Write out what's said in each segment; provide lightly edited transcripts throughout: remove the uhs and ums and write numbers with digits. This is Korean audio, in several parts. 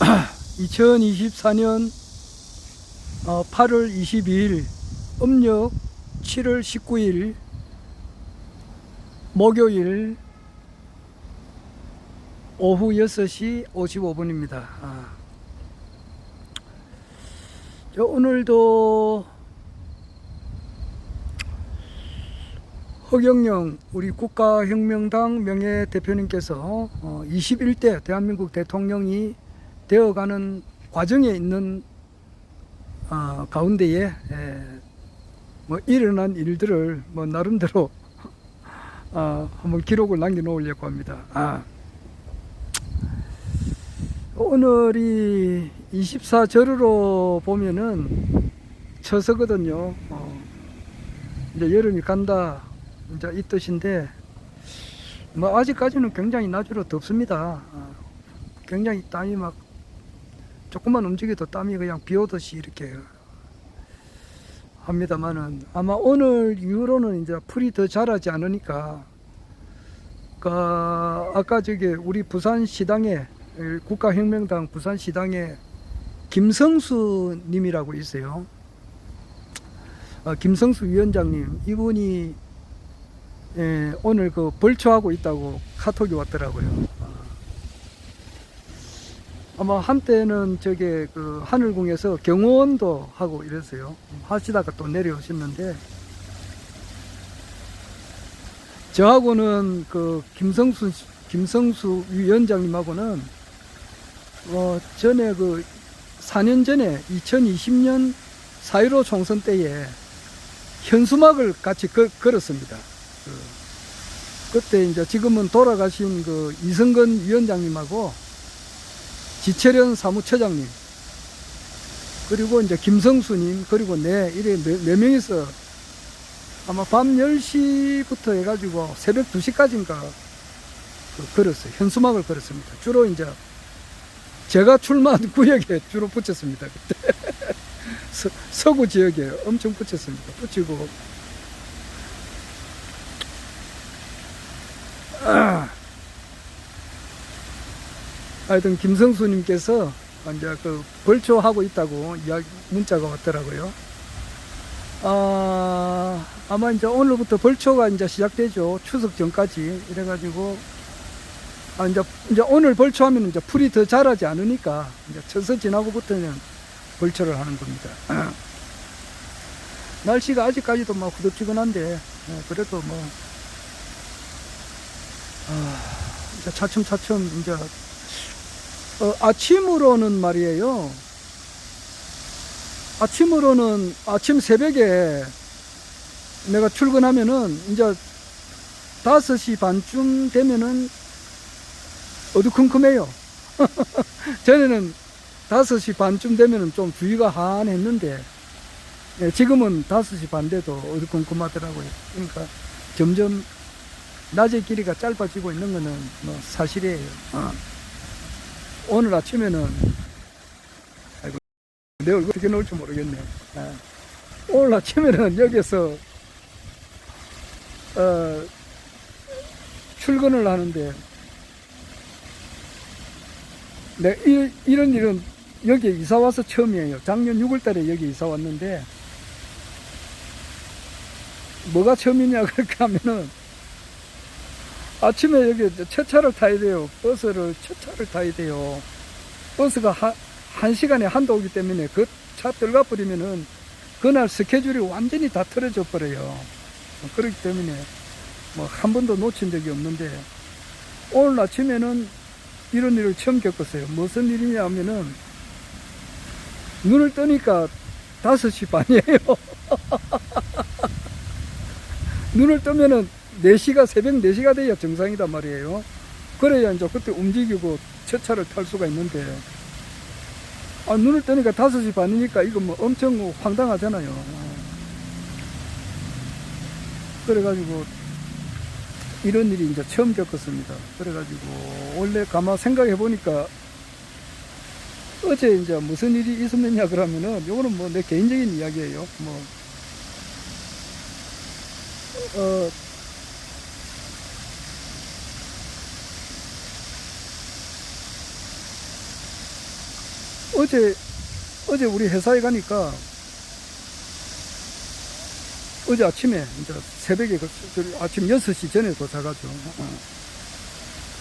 2024년 8월 22일 음력 7월 19일 목요일 오후 6시 55분입니다. 오늘도 허경영 우리 국가혁명당 명예대표님께서 21대 대한민국 대통령이 되어가는 과정에 있는 가운데에 일어난 일들을 나름대로 한번 기록을 남겨놓으려고 합니다. 오늘이 24절으로 보면은 처서거든요. 이제 여름이 간다 이제 이 뜻인데 아직까지는 굉장히 낮으로 덥습니다. 굉장히 땀이 막 조금만 움직여도 땀이 그냥 비 오듯이 이렇게 합니다만은 아마 오늘 이후로는 이제 풀이 더 자라지 않으니까 아까 우리 부산시당에 국가혁명당 부산시당에 김성수 님이라고 있어요. 김성수 위원장님 이분이 오늘 벌초하고 있다고 카톡이 왔더라고요. 아마 한때는 하늘궁에서 경호원도 하고 이랬어요. 하시다가 또 내려오셨는데 저하고는 김성수 위원장님하고는 전에 4년 전에 2020년 4.15 총선 때에 현수막을 같이 걸었습니다. 그때 이제 지금은 돌아가신 이성근 위원장님하고 지철현 사무처장님 그리고 이제 김성수님 그리고 이래 네 명이서 아마 밤 10시부터 해가지고 새벽 2시까지인가 걸었어요. 현수막을 걸었습니다. 주로 이제 제가 출마한 구역에 주로 붙였습니다. 그때 서구 지역에 엄청 붙였습니다. 붙이고 하여튼 김성수님께서 이제 벌초하고 있다고 문자가 왔더라고요. 아마 이제 오늘부터 벌초가 이제 시작되죠. 추석 전까지. 이래가지고, 이제 오늘 벌초하면 이제 풀이 더 자라지 않으니까, 이제 처서 지나고부터는 벌초를 하는 겁니다. 날씨가 아직까지도 후덥지근한데, 그래도 이제 차츰차츰 이제, 아침으로는 말이에요. 아침 새벽에 내가 출근하면은 이제 5시 반쯤 되면은 어두컴컴해요. 전에는 5시 반쯤 되면은 좀 주위가 환했는데 지금은 5시 반 돼도 어두컴컴하더라고요. 그러니까 점점 낮의 길이가 짧아지고 있는 거는 사실이에요. 오늘 아침에는 내 얼굴 어떻게 나올지 모르겠네. 오늘 아침에는 여기서 출근을 하는데 이런 일은 여기에 이사 와서 처음이에요. 작년 6월 달에 여기 이사 왔는데 뭐가 처음이냐 그렇게 하면은 아침에 여기 첫 차를 타야 돼요. 첫 차를 타야 돼요. 버스가 한 시간에 한도 오기 때문에 그 차 들어가 버리면은 그날 스케줄이 완전히 다 틀어져 버려요. 그렇기 때문에 한 번도 놓친 적이 없는데 오늘 아침에는 이런 일을 처음 겪었어요. 무슨 일이냐 하면은 눈을 뜨니까 5시 반이에요. 눈을 뜨면은 4시가 새벽 4시가 돼야 정상이단 말이에요. 그래야 이제 그때 움직이고 첫 차를 탈 수가 있는데 눈을 뜨니까 5시 반이니까 이거 엄청 황당하잖아요. 그래가지고 이런 일이 이제 처음 겪었습니다. 그래가지고 원래 가만 생각해 보니까 어제 이제 무슨 일이 있었느냐 그러면은 요거는 내 개인적인 이야기예요. 어제 우리 회사에 가니까 어제 아침에 이제 새벽에 아침 6시 전에 도착하죠.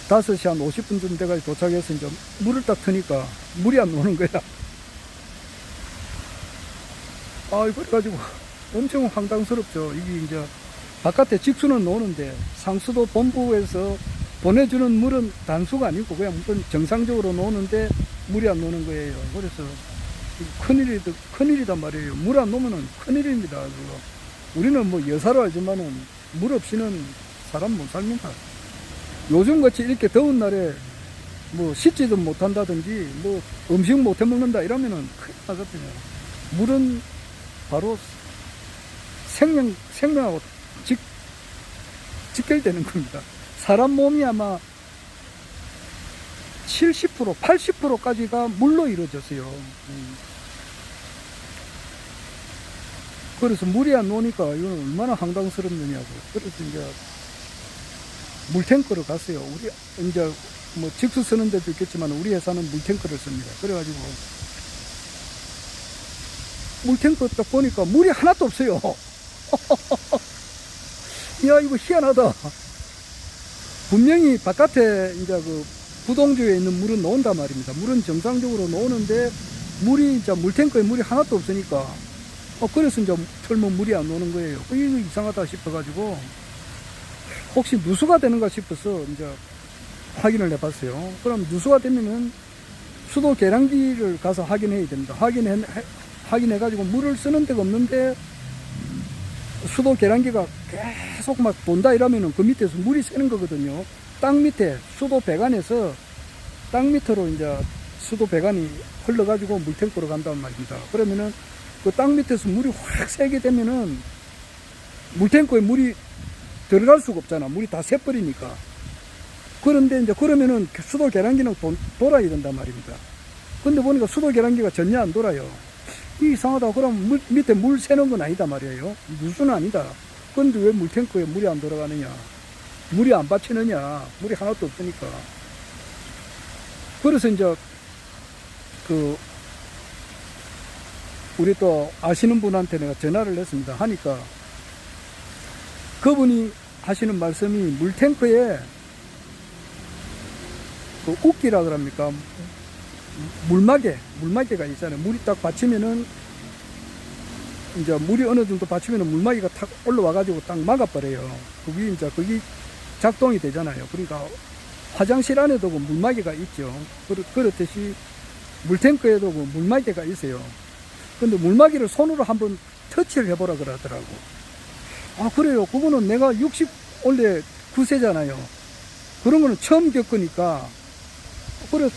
5시 한 50분쯤 돼가지고 도착해서 이제 물을 딱 트니까 물이 안 노는 거야. 그래가지고 엄청 황당스럽죠. 이게 이제 바깥에 직수는 노는데 상수도 본부에서 보내주는 물은 단수가 아니고 그냥 무슨 정상적으로 노는데 물이 안 노는 거예요. 그래서 큰일이단 말이에요. 물 안 놓으면 큰일입니다. 그거. 우리는 뭐 여사로 알지만은 물 없이는 사람 못 삽니다. 요즘 같이 이렇게 더운 날에 뭐 씻지도 못한다든지 뭐 음식 못 해 먹는다 이러면은 큰일 나거든요. 물은 바로 생명하고 직결되는 겁니다. 사람 몸이 아마 70%, 80%까지가 물로 이루어졌어요. 그래서 물이 안 나오니까 이건 얼마나 황당스럽느냐고. 그래서 이제 물탱크로 갔어요. 우리 이제 뭐 직수 쓰는 데도 있겠지만 우리 회사는 물탱크를 씁니다. 그래가지고 물탱크 딱 보니까 물이 하나도 없어요. 야, 이거 희한하다. 분명히 바깥에 이제 그 부동주에 있는 물은 나온단 말입니다. 물은 정상적으로 나오는데 물이 이제 물탱크에 물이 하나도 없으니까 그래서 이제 틀면 물이 안 나오는 거예요. 이거 이상하다 싶어가지고 혹시 누수가 되는가 싶어서 이제 확인을 해봤어요. 그럼 누수가 되면은 수도 계량기를 가서 확인해야 됩니다. 확인해가지고 물을 쓰는 데가 없는데 수도 계량기가 계속 막 돈다 이러면은 그 밑에서 물이 새는 거거든요. 땅 밑에 수도 배관에서 땅 밑으로 이제 수도 배관이 흘러가지고 물탱크로 간단 말입니다. 그러면은 그 땅 밑에서 물이 확 새게 되면은 물탱크에 물이 들어갈 수가 없잖아. 물이 다 새버리니까. 그런데 이제 그러면은 수도 계량기는 돌아야 된단 말입니다. 근데 보니까 수도 계량기가 전혀 안 돌아요. 이상하다. 그럼 밑에 물 새는 건 아니다 말이에요. 누수는 아니다. 근데 왜 물탱크에 물이 안 돌아가느냐? 물이 안 받치느냐? 물이 하나도 없으니까. 그래서 이제 우리 또 아시는 분한테 내가 전화를 했습니다. 하니까 그분이 하시는 말씀이 물탱크에 그 웃기라 그럽니까? 물마개가 있잖아요. 물이 딱 받치면은 이제 물이 어느 정도 받치면은 물마개가 탁 올라와가지고 딱 막아버려요. 그게 이제 그게 작동이 되잖아요. 그러니까 화장실 안에도 그 물마개가 있죠. 그렇듯이 물탱크에도 그 물마개가 있어요. 근데 물마개를 손으로 한번 터치를 해보라 그러더라고. 그래요. 그거는 내가 60 원래 9세잖아요. 그런 거는 처음 겪으니까 그래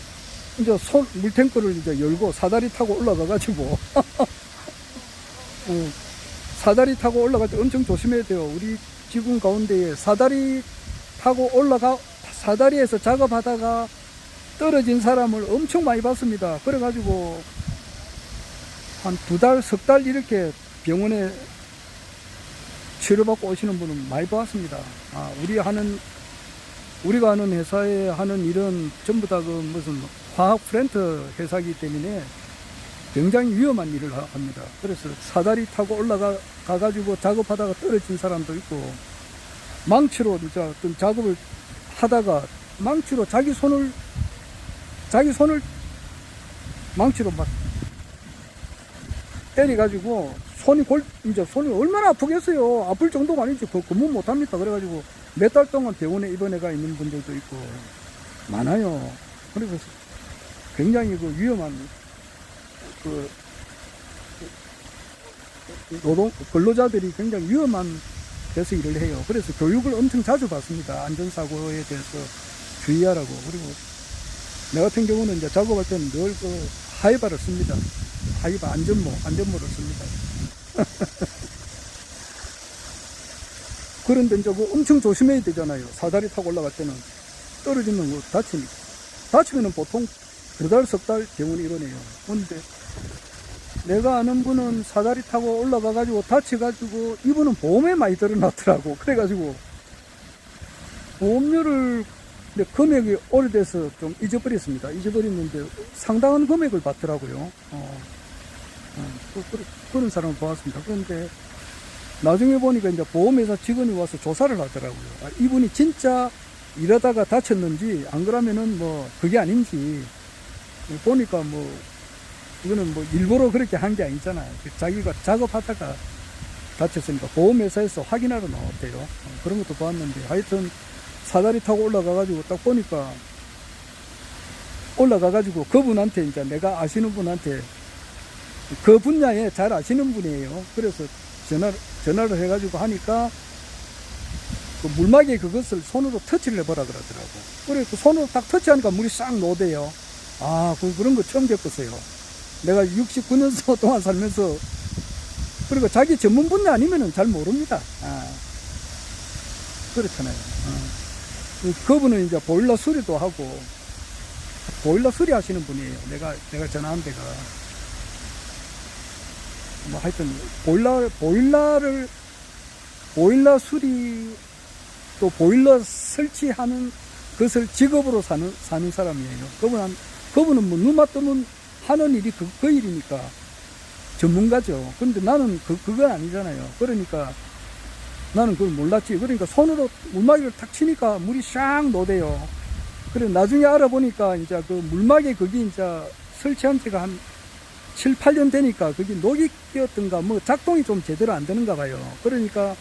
이제 물탱크를 이제 열고 사다리 타고 올라가가지고 사다리 타고 올라갈 때 엄청 조심해야 돼요. 우리 지금 가운데에 사다리 타고 사다리에서 작업하다가 떨어진 사람을 엄청 많이 봤습니다. 그래가지고 한 2달, 3달 이렇게 병원에 치료받고 오시는 분은 많이 봤습니다. 우리가 하는 회사에 하는 일은 전부 다 그 무슨 화학 플랜트 회사이기 때문에 굉장히 위험한 일을 합니다. 그래서 사다리 타고 올라가가지고 작업하다가 떨어진 사람도 있고, 망치로 진짜 어떤 작업을 하다가 망치로 자기 손을 망치로 막 때려가지고 이제 손이 얼마나 아프겠어요. 아플 정도가 아니지. 근무 못 합니다. 그래가지고 몇 달 동안 병원에 입원해가 있는 분들도 있고 많아요. 그래서 굉장히 그 위험한 근로자들이 굉장히 위험한 데서 일을 해요. 그래서 교육을 엄청 자주 받습니다. 안전사고에 대해서 주의하라고. 그리고 내 같은 경우는 이제 작업할 때는 늘 하이바를 씁니다. 하이바 안전모를 씁니다. 그런데 이제 엄청 조심해야 되잖아요. 사다리 타고 올라갈 때는 떨어지면 다치니까. 다치면은 보통 2달, 3달 병원에 입원해요. 근데 내가 아는 분은 사다리 타고 올라가가지고 다쳐가지고 이분은 보험에 많이 들어놨더라고. 그래가지고 보험료를 근데 금액이 오래돼서 좀 잊어버렸습니다. 잊어버렸는데 상당한 금액을 받더라고요. 그런 사람을 보았습니다. 그런데 나중에 보니까 이제 보험회사 직원이 와서 조사를 하더라고요. 아, 이분이 진짜 일하다가 다쳤는지 안 그러면은 뭐 그게 아닌지 보니까 뭐 이거는 뭐 일부러 그렇게 한 게 아니잖아요. 자기가 작업하다가 다쳤으니까 보험회사에서 확인하러 나왔대요. 그런 것도 봤는데 하여튼 사다리 타고 올라가가지고 딱 보니까 올라가가지고 그분한테 이제 내가 아시는 분한테 그 분야에 잘 아시는 분이에요. 그래서 전화를 해가지고 하니까 그 물막에 그것을 손으로 터치를 해보라 그러더라고. 그래, 그 손으로 딱 터치하니까 물이 싹 노대요. 아, 그런 거 처음 겪었어요. 내가 69년 동안 살면서, 그리고 자기 전문 분야 아니면은 잘 모릅니다. 아, 그렇잖아요. 그분은 이제 보일러 수리도 하고, 보일러 수리 하시는 분이에요. 내가 전화한 데가. 뭐 하여튼, 보일러 수리, 또 보일러 설치하는 것을 직업으로 사는 사람이에요. 그분은 뭐 눈 맞으면 하는 일이 그 일이니까 전문가죠. 근데 나는 그건 아니잖아요. 그러니까 나는 그걸 몰랐지. 그러니까 손으로 물막이를 탁 치니까 물이 샥 노대요. 그래 나중에 알아보니까 이제 그 물막에 거기 이제 설치한 지가 한 7, 8년 되니까 거기 녹이 끼었던가 뭐 작동이 좀 제대로 안 되는가 봐요. 그러니까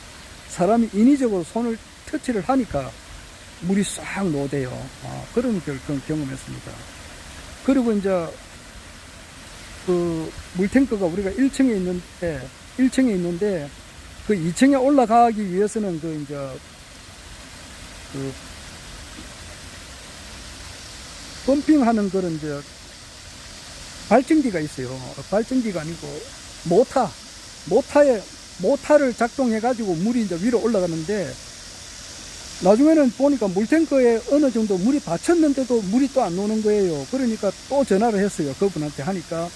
사람이 인위적으로 손을 터치를 하니까 물이 싹 노대요. 그런 경험했습니다. 그리고 이제 그 물탱크가 우리가 1층에 있는데 그 2층에 올라가기 위해서는 그 이제 그 펌핑하는 그런 이제 발전기가 있어요. 발전기가 아니고 모타를 작동해 가지고 물이 이제 위로 올라가는데 나중에는 보니까 물탱크에 어느 정도 물이 받쳤는데도 물이 또 안 노는 거예요. 그러니까 또 전화를 했어요. 그분한테 하니까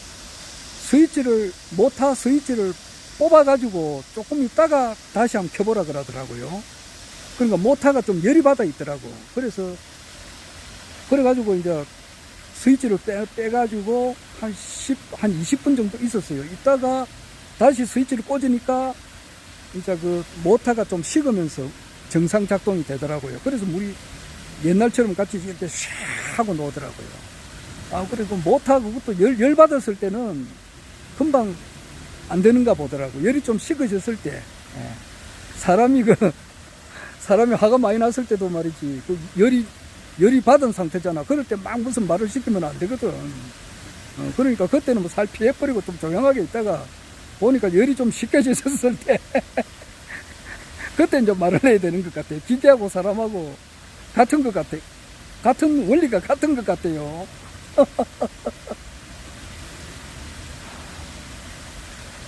모타 스위치를 뽑아가지고 조금 있다가 다시 한번 켜보라 그러더라고요. 그러니까 모타가 좀 열이 받아 있더라고. 그래가지고 이제 스위치를 빼가지고 한 20분 정도 있었어요. 이따가 다시 스위치를 꽂으니까 이제 그 모타가 좀 식으면서 정상 작동이 되더라고요. 그래서 물이 옛날처럼 같이 이렇게 샥 하고 나오더라고요. 그리고 모타 그것도 열 받았을 때는 금방 안 되는가 보더라고요. 열이 좀 식어졌을 때. 사람이 화가 많이 났을 때도 말이지. 그 열이 받은 상태잖아. 그럴 때 막 무슨 말을 시키면 안 되거든. 그러니까 그때는 뭐 살 피해버리고 좀 조용하게 있다가 보니까 열이 좀 식혀졌을 때. 그때 이제 말을 해야 되는 것 같아요. 기계하고 사람하고 같은 것 같아요. 같은 원리가 같은 것 같아요.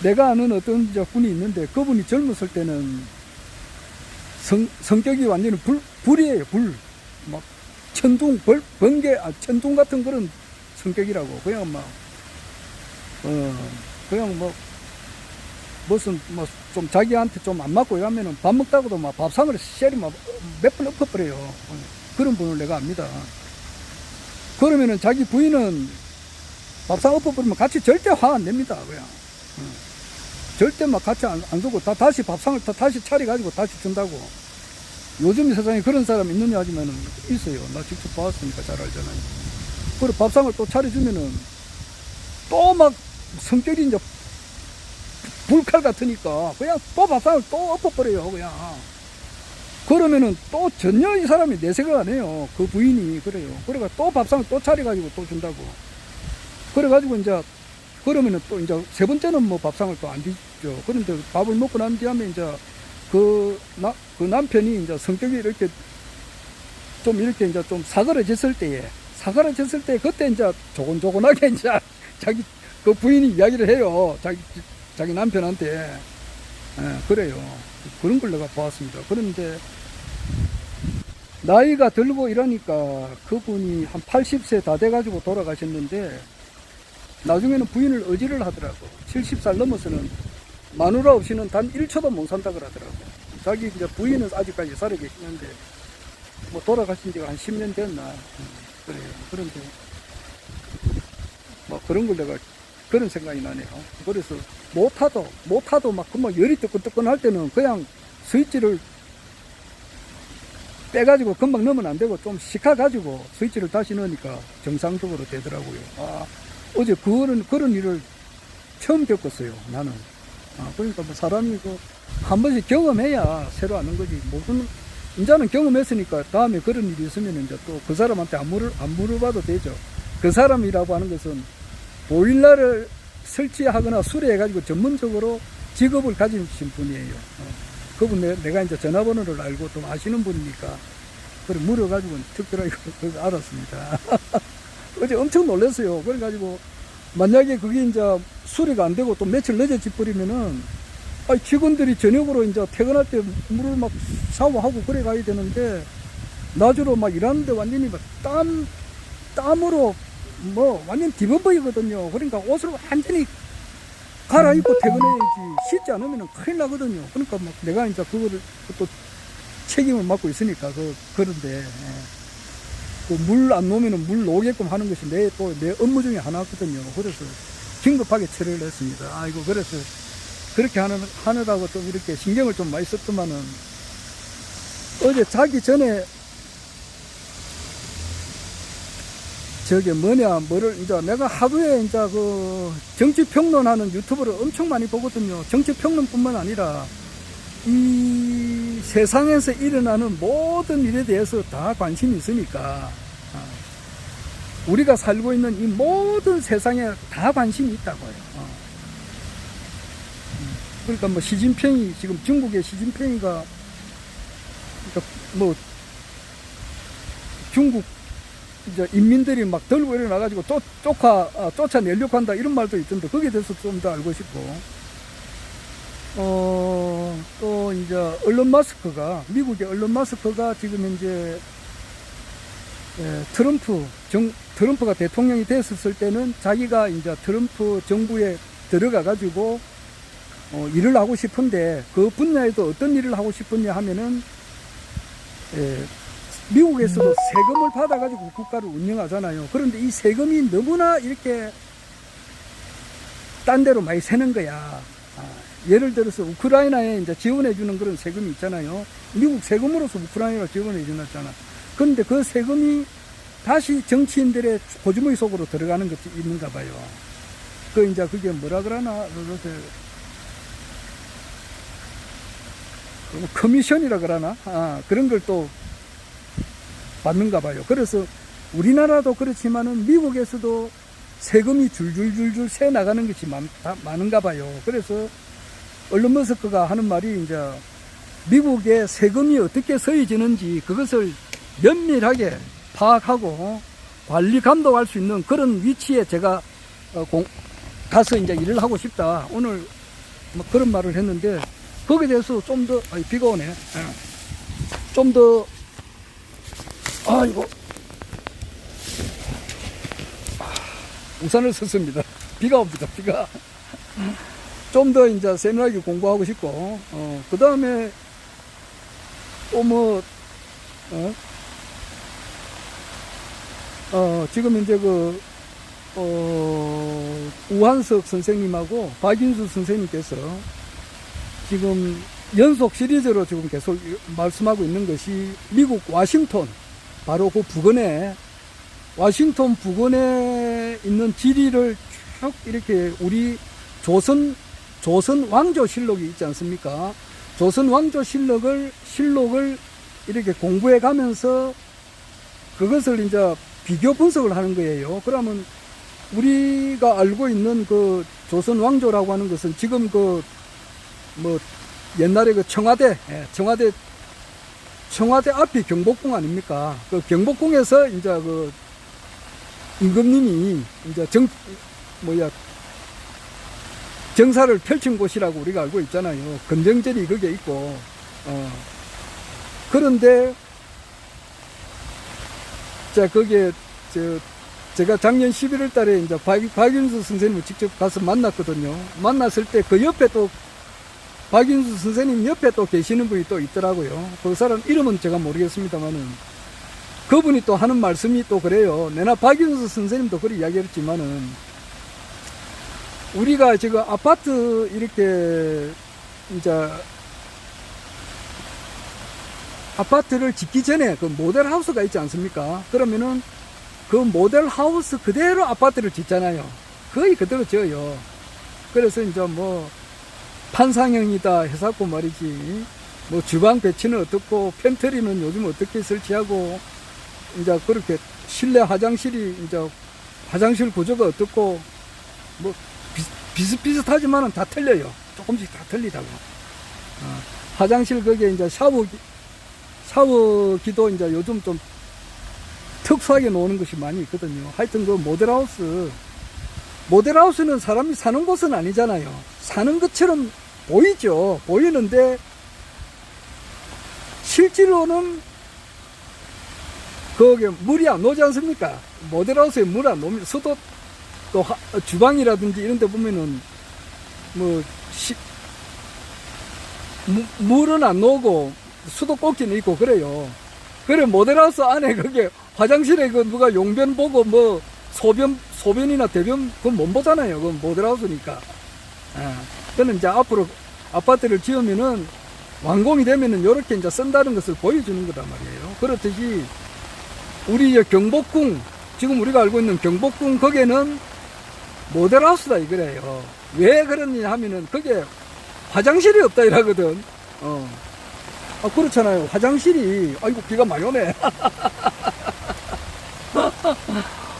내가 아는 어떤 분이 있는데 그분이 젊었을 때는 성격이 완전히 불이에요. 불. 막 천둥, 번개, 천둥 같은 그런 성격이라고. 그냥 무슨 좀 자기한테 좀 안 맞고 이러면은 밥 먹다가도 막 밥상을 쉐리 막 몇 번 엎어버려요. 그런 분을 내가 압니다. 그러면은 자기 부인은 밥상 엎어버리면 같이 절대 화 안 냅니다. 그냥 절대 막 같이 안 두고 다시 밥상을 다시 차려가지고 다시 준다고. 요즘 세상에 그런 사람 있느냐 하지만은 있어요. 나 직접 봤으니까 잘 알잖아요. 그리고 밥상을 또 차려주면은 또 막 성격이 이제 불칼 같으니까 그냥 또 밥상을 또 엎어버려요. 그냥 그러면은 또 전혀 이 사람이 내색을 안 해요. 그 부인이 그래요. 그래가 또 밥상을 또 차려가지고 또 준다고. 그래가지고 이제 그러면은 또 이제 세 번째는 뭐 밥상을 또 안 뒤집죠. 그런데 밥을 먹고 난 뒤에 이제 그 남편이 이제 성격이 이렇게 좀 사그러졌을 때에 그때 이제 조곤조곤하게 이제 자기 그 부인이 이야기를 해요. 자기 남편한테. 그래요. 그런 걸 내가 보았습니다. 그런데 나이가 들고 이러니까 그분이 한 80세 다 돼가지고 돌아가셨는데 나중에는 부인을 의지를 하더라고. 70살 넘어서는 마누라 없이는 단 1초도 못 산다 그러더라고. 자기 이제 부인은 아직까지 살아 계시는데 뭐 돌아가신 지가 한 10년 됐나. 그래요. 그런데, 뭐 그런 걸 내가 그런 생각이 나네요. 그래서 못하도 막 금방 열이 뜨끈뜨끈 할 때는 그냥 스위치를 빼가지고 금방 넣으면 안 되고 좀 식혀가지고 스위치를 다시 넣으니까 정상적으로 되더라고요. 아, 어제 그런 일을 처음 겪었어요, 나는. 아, 그러니까 뭐 사람이 한 번씩 경험해야 새로 아는 거지. 무슨, 이제는 경험했으니까 다음에 그런 일이 있으면 이제 또 그 사람한테 안 물어봐도 되죠. 그 사람이라고 하는 것은 보일러를 설치하거나 수리해가지고 전문적으로 직업을 가지신 분이에요. 그분 내가 이제 전화번호를 알고 좀 아시는 분이니까 그래 물어가지고 특별하게 그걸 알았습니다. 어제 엄청 놀랐어요. 그래가지고 만약에 그게 이제 수리가 안 되고 또 며칠 늦어지 버리면은 직원들이 저녁으로 이제 퇴근할 때 물을 막 샤워하고 그래 가야 되는데 낮으로 막 일하는데 완전히 막 땀으로 뭐 완전 디버버이거든요. 그러니까 옷을 완전히 갈아입고 퇴근해야지 씻지 않으면 큰일 나거든요. 그러니까 막 내가 이제 그거를 또 책임을 맡고 있으니까 그런데 그 물 안 놓으면 물 놓게끔 하는 것이 내 업무 중에 하나거든요. 그래서 긴급하게 처리를 했습니다. 아이고 그래서 그렇게 하느라고 좀 이렇게 신경을 좀 많이 썼더만은 어제 자기 전에 이제 내가 하루에 이제 정치 평론하는 유튜브를 엄청 많이 보거든요. 정치 평론뿐만 아니라 이 세상에서 일어나는 모든 일에 대해서 다 관심이 있으니까 우리가 살고 있는 이 모든 세상에 다 관심이 있다고요. 그러니까 뭐 시진핑이 지금 중국의 시진핑이가 그러니까 뭐 중국 이제 인민들이 막 들고 일어나가지고 쫓아내려고 한다 이런 말도 있던데 거기에 대해서 좀 더 알고 싶고 또 이제 미국의 얼른 마스크가 지금 이제 트럼프가 대통령이 됐었을 때는 자기가 이제 트럼프 정부에 들어가 가지고 일을 하고 싶은데 그 분야에도 어떤 일을 하고 싶었냐 하면은 미국에서도 세금을 받아가지고 국가를 운영하잖아요. 그런데 이 세금이 너무나 이렇게 딴 데로 많이 새는 거야. 예를 들어서 우크라이나에 이제 지원해주는 그런 세금이 있잖아요. 미국 세금으로서 우크라이나를 지원해주놨잖아. 그런데 그 세금이 다시 정치인들의 고주머니 속으로 들어가는 것이 있는가 봐요. 이제 그게 뭐라 그러나, 커미션이라 그러나? 그런 걸 또 받는가 봐요. 그래서 우리나라도 그렇지만은 미국에서도 세금이 줄줄줄줄 새 나가는 것이 많은가 봐요. 그래서 얼른 머스크가 하는 말이 이제 미국의 세금이 어떻게 서해지는지 그것을 면밀하게 파악하고 관리 감독할 수 있는 그런 위치에 제가 가서 이제 일을 하고 싶다. 오늘 뭐 그런 말을 했는데 거기에 대해서 좀 더 비가 오네. 좀 더 우산을 썼습니다. 비가 옵니다. 비가. 좀 더 이제 세밀하게 공부하고 싶고, 그 다음에 또 지금 이제 우한석 선생님하고 박인수 선생님께서 지금 연속 시리즈로 지금 계속 말씀하고 있는 것이 미국 워싱턴, 바로 그 워싱턴 부근에 있는 지리를 쭉 이렇게 우리 조선 왕조실록이 있지 않습니까? 조선 왕조실록을 이렇게 공부해 가면서 그것을 이제 비교 분석을 하는 거예요. 그러면 우리가 알고 있는 그 조선 왕조라고 하는 것은 지금 옛날에 청와대 앞이 경복궁 아닙니까? 그 경복궁에서 이제 임금님이 이제 정사를 펼친 곳이라고 우리가 알고 있잖아요. 금정절이 거기에 있고, 그런데, 제가 작년 11월 달에 이제 박인수 선생님을 직접 가서 만났거든요. 만났을 때 그 옆에 또, 박인수 선생님 옆에 또 계시는 분이 또 있더라고요. 그 사람 이름은 제가 모르겠습니다만은, 그분이 또 하는 말씀이 또 그래요. 내나 박윤수 선생님도 그렇게 이야기했지만은, 우리가 지금 아파트 이렇게, 이제, 아파트를 짓기 전에 그 모델 하우스가 있지 않습니까? 그러면은 그 모델 하우스 그대로 아파트를 짓잖아요. 거의 그대로 지어요. 그래서 이제 뭐, 판상형이다 해갖고 말이지, 뭐 주방 배치는 어떻고, 팬트리는 요즘 어떻게 설치하고, 이제 그렇게 실내 화장실이 이제 화장실 구조가 어떻고, 뭐 비슷비슷하지만은 다 틀려요. 조금씩 다 틀리다고. 화장실 거기에 이제 샤워기도 이제 요즘 좀 특수하게 놓는 것이 많이 있거든요. 하여튼 그 모델하우스는 사람이 사는 곳은 아니잖아요. 사는 것처럼 보이죠. 보이는데 실제로는 거기에 물이 안 오지 않습니까? 모델하우스에 물 안 오면 수도 또 주방이라든지 이런 데 보면은 뭐 물은 안 오고 수도꼭지는 있고 그래요. 그래 모델하우스 안에 그게 화장실에 그 누가 용변 보고 뭐 소변이나 대변 그건 못 보잖아요. 그건 모델하우스니까. 그는 이제 앞으로 아파트를 지으면은 완공이 되면은 요렇게 이제 쓴다는 것을 보여주는 거란 말이에요. 그렇듯이 우리 경복궁, 지금 우리가 알고 있는 경복궁 거기에는 모델하우스다 이거래요. 왜 그러냐 하면은 그게 화장실이 없다 이러거든. 그렇잖아요. 화장실이, 아이고 비가 많이 오네.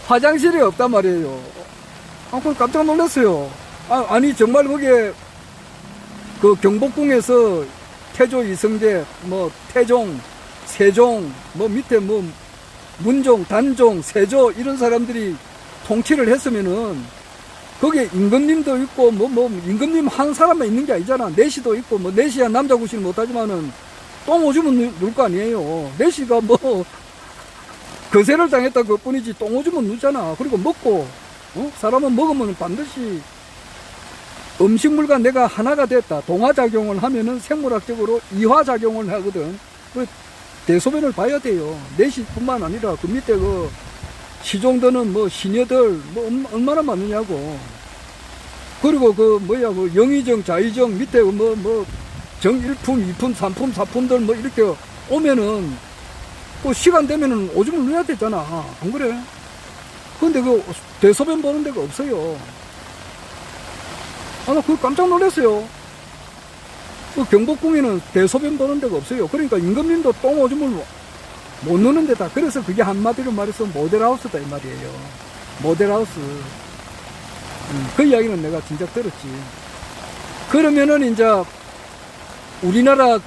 화장실이 없단 말이에요. 그걸 깜짝 놀랐어요. 아니 정말 거기에 그 경복궁에서 태조 이성계, 뭐 태종, 세종, 뭐 밑에 뭐 문종, 단종, 세조 이런 사람들이 통치를 했으면은 거기에 임금님도 있고 뭐 임금님 한 사람만 있는 게 아니잖아. 내시도 있고 뭐 내시야 남자 구실은 못하지만은 똥 오줌은 누울 거 아니에요. 내시가 뭐 거세를 당했다 그뿐이지 똥 오줌은 누잖아. 그리고 먹고 사람은 먹으면 반드시 음식물과 내가 하나가 됐다. 동화작용을 하면은 생물학적으로 이화작용을 하거든. 그 대소변을 봐야 돼요. 내시뿐만 아니라 그 밑에 그 시종들은 뭐 시녀들 뭐 얼마나 많느냐고. 그리고 그 영의정, 자의정 밑에 뭐 정일품, 이품, 삼품, 사품들 뭐 이렇게 오면은 그 시간 되면은 오줌을 누워야 되잖아. 안 그래? 근데 그 대소변 보는 데가 없어요. 나 그거 깜짝 놀랐어요. 그 경복궁에는 대소변 보는 데가 없어요. 그러니까 임금님도 똥 오줌을 못 넣는 데다. 그래서 그게 한마디로 말해서 모델하우스다 이 말이에요. 모델하우스. 그 이야기는 내가 진짜 들었지. 그러면은 이제 우리나라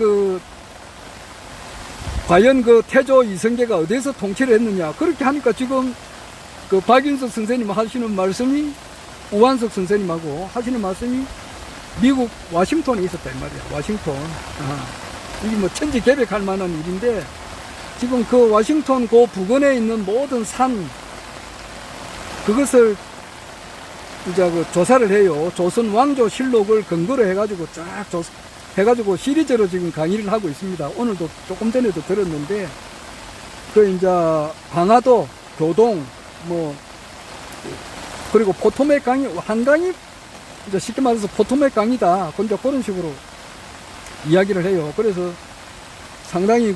과연 그 태조 이성계가 어디서 통치를 했느냐. 그렇게 하니까 지금 그 박윤석 선생님 하시는 말씀이, 우한석 선생님하고 하시는 말씀이 미국 워싱턴에 있었다 이 말이야. 워싱턴. 이게 뭐 천지개벽할 만한 일인데, 지금 그 워싱턴 그 부근에 있는 모든 산, 그것을 이제 그 조사를 해요. 조선 왕조 실록을 근거로 해가지고 쫙 해가지고 시리즈로 지금 강의를 하고 있습니다. 오늘도 조금 전에도 들었는데, 그 이제 강화도, 교동, 그리고 포토맥 강이, 한강이 이제 쉽게 말해서 포토맥 강이다. 근데 그런 식으로 이야기를 해요. 그래서 상당히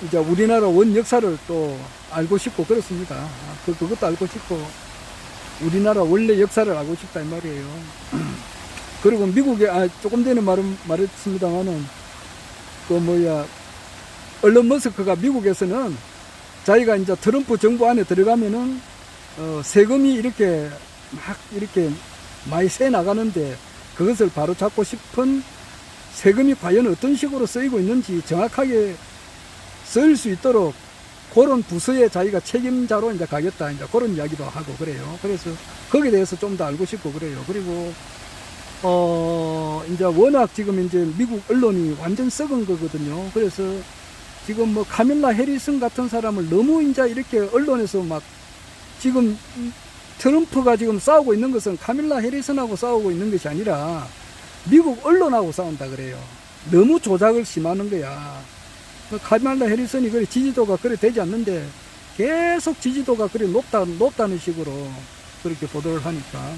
이제 우리나라 원 역사를 또 알고 싶고 그렇습니다. 그것도 알고 싶고, 우리나라 원래 역사를 알고 싶다 이 말이에요. 그리고 미국에, 조금 전에 말했습니다만은, 얼론 머스크가 미국에서는 자기가 이제 트럼프 정부 안에 들어가면은, 세금이 이렇게 많이 새 나가는데, 그것을 바로 잡고 싶은 세금이 과연 어떤 식으로 쓰이고 있는지 정확하게 쓰일 수 있도록 그런 부서에 자기가 책임자로 이제 가겠다. 이제 그런 이야기도 하고 그래요. 그래서 거기에 대해서 좀 더 알고 싶고 그래요. 그리고, 이제 워낙 지금 이제 미국 언론이 완전 썩은 거거든요. 그래서 지금 뭐 카밀라 해리슨 같은 사람을 너무 이제 이렇게 언론에서 막 지금 트럼프가 지금 싸우고 있는 것은 카밀라 해리슨하고 싸우고 있는 것이 아니라 미국 언론하고 싸운다 그래요. 너무 조작을 심하는 거야. 카말라 해리슨이 그래 지지도가 그래 되지 않는데 계속 지지도가 그래 높다는 식으로 그렇게 보도를 하니까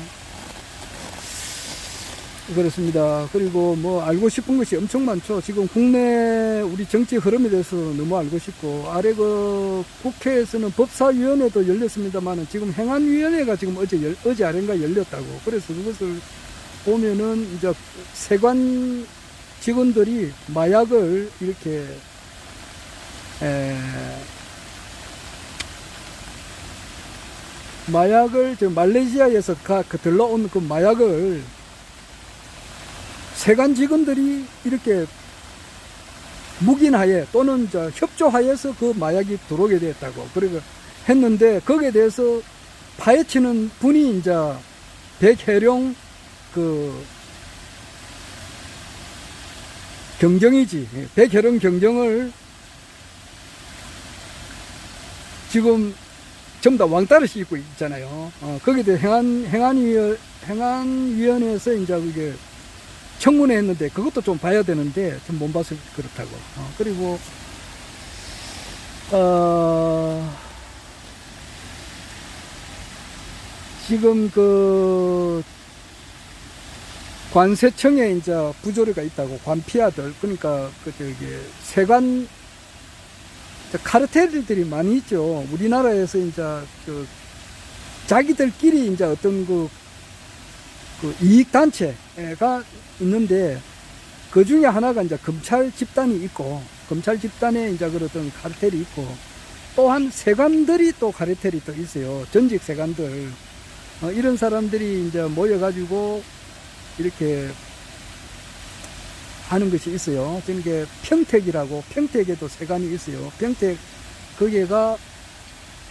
그렇습니다. 그리고 뭐 알고 싶은 것이 엄청 많죠. 지금 국내 우리 정치 흐름에 대해서 너무 알고 싶고, 아래 그 국회에서는 법사위원회도 열렸습니다만은 지금 행안위원회가 지금 어제 아래인가 열렸다고. 그래서 그것을 보면은 이제 세관 직원들이 마약을 이렇게 마약을 저 말레이시아에서 들러온 그 마약을 세관 직원들이 이렇게 묵인하에 또는 협조하에서 그 마약이 들어오게 됐다고. 그러고 했는데 거기에 대해서 파헤치는 분이 이제 백혜룡 그 경정이지. 백혜룡 경정을 지금 전부 다 왕따를 씌고 있잖아요. 거기에 대해 행안위원회에서 이제 그게 청문회 했는데 그것도 좀 봐야 되는데 좀 못 봐서 그렇다고. 그리고 지금 그 관세청에 이제 부조리가 있다고. 관피아들, 그러니까 그 저기 세관 카르텔들이 많이 있죠. 우리나라에서 이제 그 자기들끼리 이제 어떤 그 이익 단체가 있는데 그 중에 하나가 이제 검찰 집단이 있고, 검찰 집단에 이제 그런 카르텔이 있고, 또한 세관들이 또 카르텔이 또 있어요. 전직 세관들. 이런 사람들이 이제 모여가지고 이렇게 하는 것이 있어요. 그게 평택이라고, 평택에도 세관이 있어요. 평택, 거기가,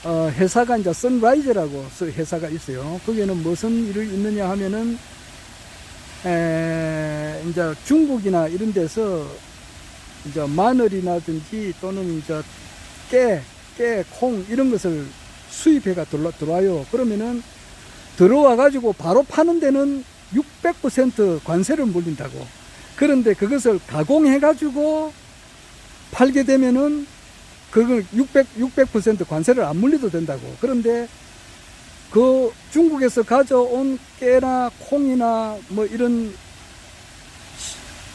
회사가 이제 선라이즈라고 회사가 있어요. 거기에는 무슨 일을 있느냐 하면은, 이제 중국이나 이런 데서 이제 마늘이라든지 또는 이제 깨, 콩 이런 것을 수입해가 들어와요. 그러면은 들어와가지고 바로 파는 데는 600% 관세를 물린다고. 그런데 그것을 가공해가지고 팔게 되면은 그거 600% 관세를 안 물려도 된다고. 그런데 그 중국에서 가져온 깨나 콩이나 뭐 이런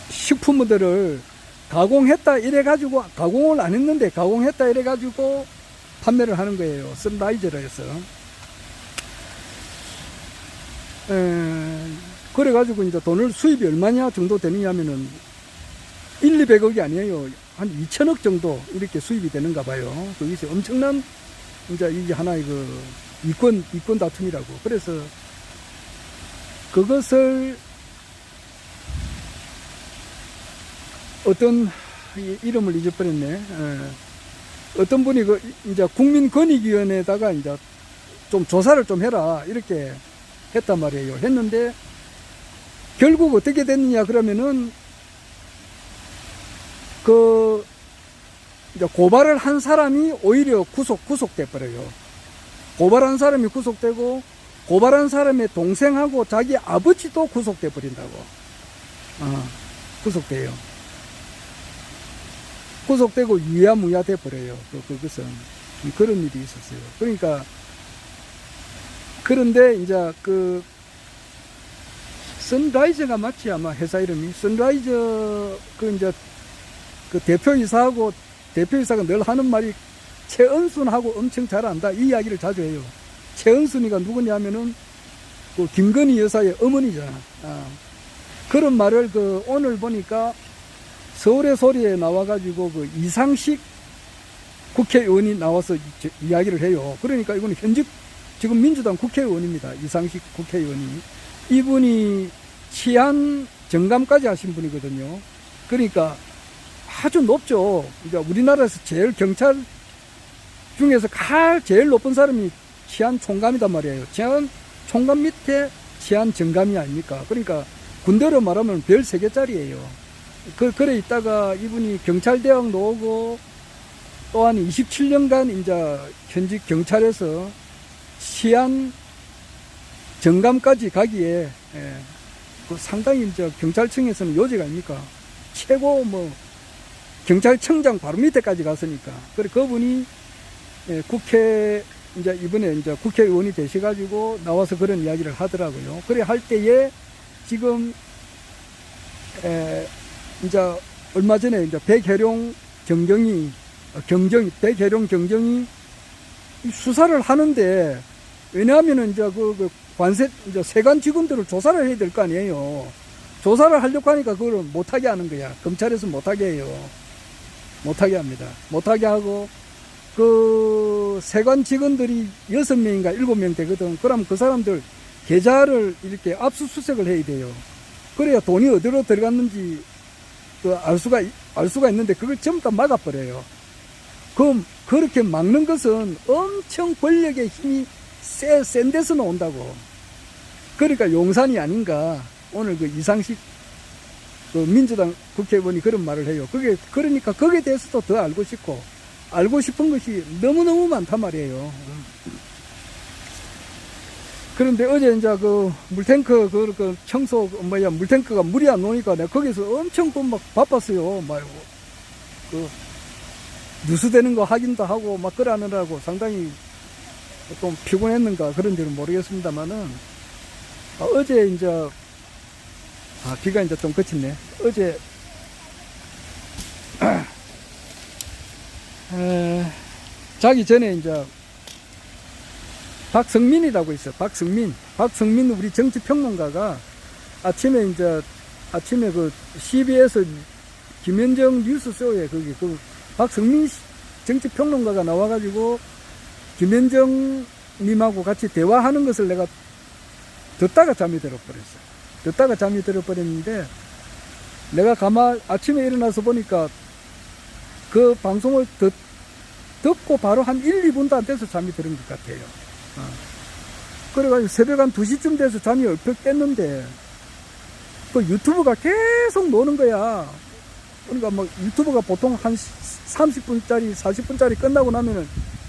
식품들을 가공했다 이래가지고, 가공을 안 했는데 가공했다 이래가지고 판매를 하는 거예요. 선라이즈라 해서. 그래가지고 이제 돈을 수입이 얼마냐 정도 되느냐면은 1,200억이 아니에요. 한 2천억 정도 이렇게 수입이 되는가 봐요. 거기서 엄청난 이제 이게 하나의 그 이권 다툼이라고. 그래서 그것을 어떤 이름을 잊어버렸네. 어떤 분이 그 이제 국민권익위원회에다가 이제 좀 조사를 좀 해라 이렇게 했단 말이에요. 했는데 결국 어떻게 됐느냐 그러면은 그 이제 고발을 한 사람이 오히려 구속돼 버려요. 고발한 사람이 구속되고, 고발한 사람의 동생하고 자기 아버지도 구속돼 버린다고. 구속돼요. 구속되고 유야무야 돼 버려요. 그것은 그런 일이 있었어요. 그러니까 그런데 이제 그 선라이즈가 맞지 아마 회사 이름이. 선라이즈 그 이제 그 대표이사가 늘 하는 말이 최은순하고 엄청 잘 안다 이 이야기를 자주 해요. 최은순이가 누구냐면은 그 김건희 여사의 어머니잖아. 그런 말을 그 오늘 보니까 서울의 소리에 나와가지고 그 이상식 국회의원이 나와서 이야기를 해요. 그러니까 이거는 현직 지금 민주당 국회의원입니다. 이상식 국회의원이. 이분이 치안 정감까지 하신 분이거든요. 그러니까 아주 높죠. 이제 우리나라에서 제일 경찰 중에서 제일 높은 사람이 치안 총감이단 말이에요. 치안 총감 밑에 치안 정감이 아닙니까? 그러니까 군대로 말하면 별 3개짜리예요. 그래 있다가 이분이 경찰대학 나오고 또한 27년간 이제 현직 경찰에서 치안 정감까지 가기에 그 상당히 이제 경찰청에서는 요직 아닙니까? 최고 뭐 경찰청장 바로 밑에까지 갔으니까. 그래, 그분이 국회, 이제 이번에 이제 국회의원이 되셔가지고 나와서 그런 이야기를 하더라고요. 그래, 할 때에 지금, 이제 얼마 전에 이제 백혜룡 백혜룡 경정이 수사를 하는데, 왜냐하면은 이제 그 관세, 이제 세관 직원들을 조사를 해야 될 거 아니에요. 조사를 하려고 하니까 그걸 못하게 하는 거야. 검찰에서 못하게 해요. 못하게 합니다. 못하게 하고, 그 세관 직원들이 6명인가 7명 되거든. 그럼 그 사람들 계좌를 이렇게 압수수색을 해야 돼요. 그래야 돈이 어디로 들어갔는지 알 수가 있는데 그걸 전부 다 막아버려요. 그렇게 막는 것은 엄청 권력의 힘이 센 데서 나온다고. 그러니까 용산이 아닌가. 오늘 그 이상식 그 민주당 국회의원이 그런 말을 해요. 그러니까 거기에 대해서도 더 알고 싶고, 알고 싶은 것이 너무너무 많단 말이에요. 그런데 어제 이제 그 물탱크 그 청소 물탱크가 물이 안 나오니까 내가 거기서 엄청 막 바빴어요. 막 그 누수되는 거 확인도 하고 막 그러느라고 상당히 좀 피곤했는가 그런지는 모르겠습니다만은, 어제 이제 비가 이제 좀 그쳤네. 어제 자기 전에 이제 박성민이라고 있어. 박성민 우리 정치평론가가 아침에 그 CBS 김현정 뉴스쇼에 거기 그 박성민 정치평론가가 나와가지고 김현정 님하고 같이 대화하는 것을 내가 듣다가 잠이 들어버렸는데, 내가 아침에 일어나서 보니까 그 방송을 듣고 바로 한 1, 2분도 안 돼서 잠이 들은 것 같아요. 그래가지고 새벽 한 2시쯤 돼서 잠이 얼핏 깼는데, 그 유튜브가 계속 노는 거야. 그러니까 뭐 유튜브가 보통 한 30분짜리, 40분짜리 끝나고 나면은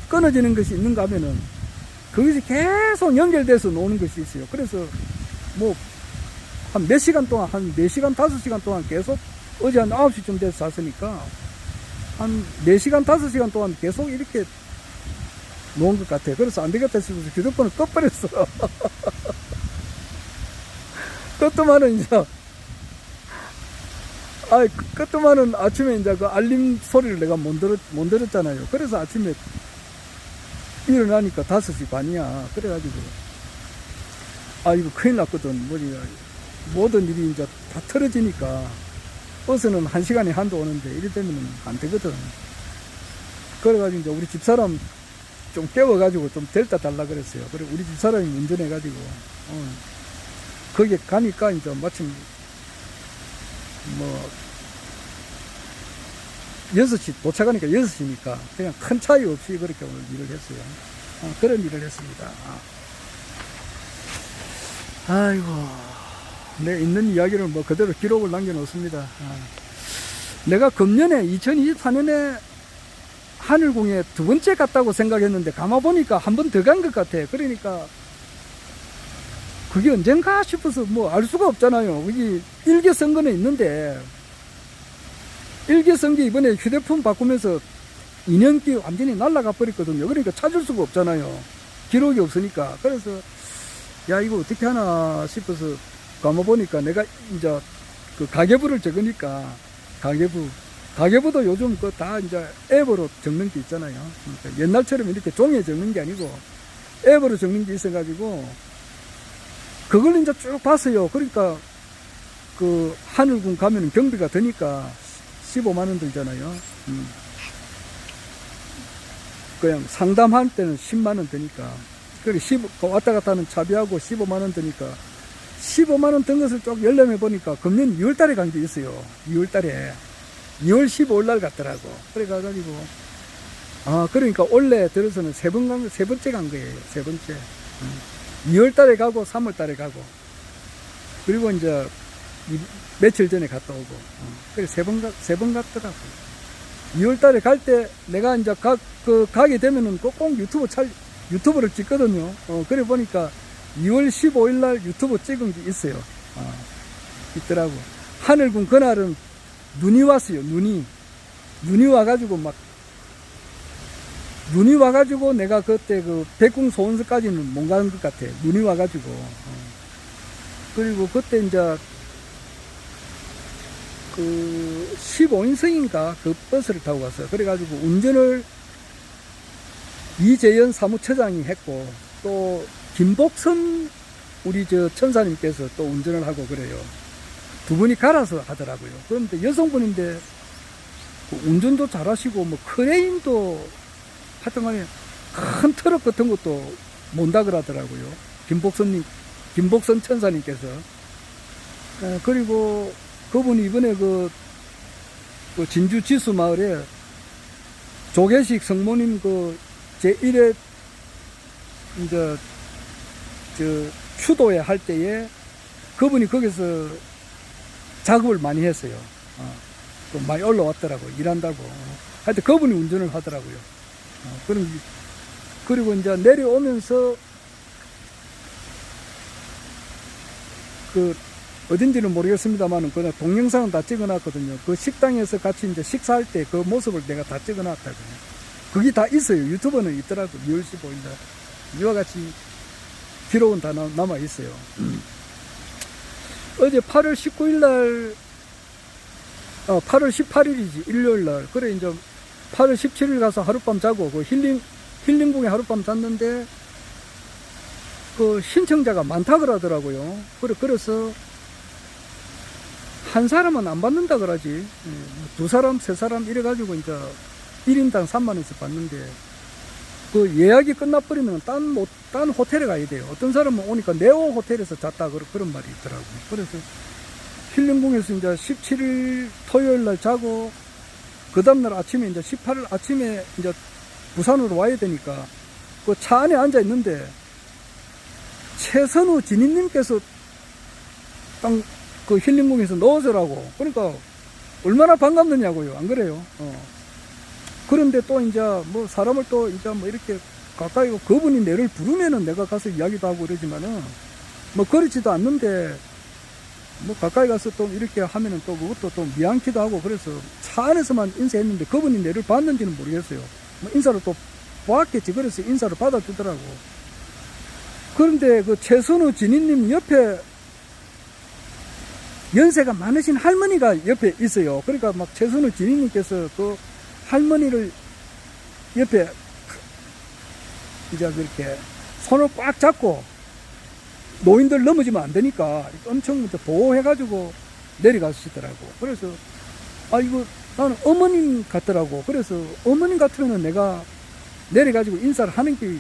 끊어지는 것이 있는가 하면은 그것이 계속 연결돼서 노는 것이 있어요. 그래서 뭐 한 몇 시간 동안, 한 4시간, 5시간 동안 계속, 어제 한 9시쯤 돼서 잤으니까 한 4시간, 5시간 동안 계속 이렇게 놓은 것 같아. 그래서 안 되겠다 싶어서 휴대폰을 꺼버렸어. 끄트만은 이제, 끄트만은 아침에 이제 그 알림 소리를 내가 못 들었잖아요. 그래서 아침에 일어나니까 5시 반이야. 그래가지고, 이거 큰일 났거든. 모든 일이 이제 다 틀어지니까, 버스는 1시간에 한두 오는데, 이래 되면 안 되거든. 그래가지고 이제 우리 집사람 좀 깨워가지고 좀 데려다 달라 그랬어요. 그래, 우리 집사람이 운전해가지고, 거기에 가니까 이제 마침, 6시, 도착하니까 6시니까 그냥 큰 차이 없이 그렇게 오늘 일을 했어요. 그런 일을 했습니다. 아이고. 내 있는 이야기를 그대로 기록을 남겨놓습니다. 내가 금년에 2024년에 하늘궁에 2번째 갔다고 생각했는데 가마보니까 한 번 더 간 것 같아. 그러니까 그게 언젠가 싶어서 알 수가 없잖아요. 여기 일개선거는 있는데, 일개선거 이번에 휴대폰 바꾸면서 2년기 완전히 날아가 버렸거든요. 그러니까 찾을 수가 없잖아요. 기록이 없으니까. 그래서 이거 어떻게 하나 싶어서 가마보니까 내가 이제 그 가계부를 적으니까, 가계부도 요즘 다 이제 앱으로 적는 게 있잖아요. 그러니까 옛날처럼 이렇게 종이에 적는 게 아니고 앱으로 적는 게 있어가지고 그걸 이제 쭉 봤어요. 그러니까 그 하늘궁 가면 경비가 드니까 15만원 들잖아요. 그냥 상담할 때는 10만원 드니까, 그래 왔다 갔다 하는 차비하고 15만원 드니까 15만원 든 것을 쭉 열람해 보니까 금년 2월달에 간 게 있어요. 2월달에 2월 15일 날 갔더라고. 그래 가지고 그러니까 올해 들어서는 세 번째 간 거예요. 세 번째. 2월달에 가고 3월달에 가고, 그리고 이제 며칠 전에 갔다 오고. 그래 세 번 갔더라고. 2월달에 갈 때 내가 이제 가게 되면은 꼭 유튜브를 찍거든요. 그래 보니까 2월 15일 날 유튜브 찍은 게 있어요. 있더라고. 하늘궁 그날은 눈이 왔어요. 눈이 와가지고 내가 그때 그 백궁소원서까지는 못 가는 것 같아. 눈이 와가지고. 그리고 그때 이제 그 15인승인가 그 버스를 타고 갔어요. 그래가지고 운전을 이재현 사무처장이 했고, 또 김복선 우리 저 천사님께서 또 운전을 하고 그래요. 두 분이 갈아서 하더라고요. 그런데 여성분인데 운전도 잘하시고 뭐 크레인도 하여튼간에 큰 트럭 같은 것도 몬다 그러더라고요. 김복선 천사님께서. 그리고 그분이 이번에 그 진주 지수 마을에 조계식 성모님 그 제1회 이제 추도회 할 때에 그분이 거기서 작업을 많이 했어요. 또 많이 올라왔더라고, 일한다고. 하여튼 그분이 운전을 하더라고요. 그리고 이제 내려오면서 그 어딘지는 모르겠습니다만 그냥 동영상은 다 찍어놨거든요. 그 식당에서 같이 이제 식사할 때 그 모습을 내가 다 찍어놨다고요. 그게 다 있어요. 유튜버는 있더라고. 2월 15일 이와 같이 기록은 다 남아 있어요. 어제 8월 19일 날 8월 18일이지 일요일 날. 그래 이제 8월 17일 가서 하룻밤 자고 그 힐링궁에 하룻밤 잤는데 그 신청자가 많다 그러더라고요. 그래서 한 사람은 안 받는다 그러지. 두 사람, 세 사람 이래가지고 이제 1인당 3만원씩 받는데 그 예약이 끝나버리면 딴 호텔에 가야 돼요. 어떤 사람은 오니까 네오 호텔에서 잤다 그런 말이 있더라고요. 그래서 힐링궁에서 이제 17일 토요일 날 자고 그 다음날 아침에 이제 18일 아침에 이제 부산으로 와야 되니까 그 차 안에 앉아 있는데 최선우 지니님께서 딱 그 힐링궁에서 넣어서라고. 그러니까 얼마나 반갑느냐고요. 안 그래요? 그런데 또 이제 뭐 사람을 또 이제 뭐 이렇게 가까이 그분이 내를 부르면은 내가 가서 이야기도 하고 그러지만은 뭐 그렇지도 않는데 뭐 가까이 가서 또 이렇게 하면은 또 그것도 또 미안키도 하고 그래서 차 안에서만 인사했는데 그분이 내를 봤는지는 모르겠어요. 뭐 인사를 또 보았겠지. 그래서 인사를 받아주더라고. 그런데 그 최선우 진희님 옆에 연세가 많으신 할머니가 옆에 있어요. 그러니까 막 최선우 진희님께서 그 할머니를 옆에 이제 그렇게 손을 꽉 잡고 노인들 넘어지면 안 되니까 엄청 보호해가지고 내려가시더라고. 그래서 이거 나는 어머님 같더라고. 그래서 어머님 같으면은 내가 내려가지고 인사를 하는 게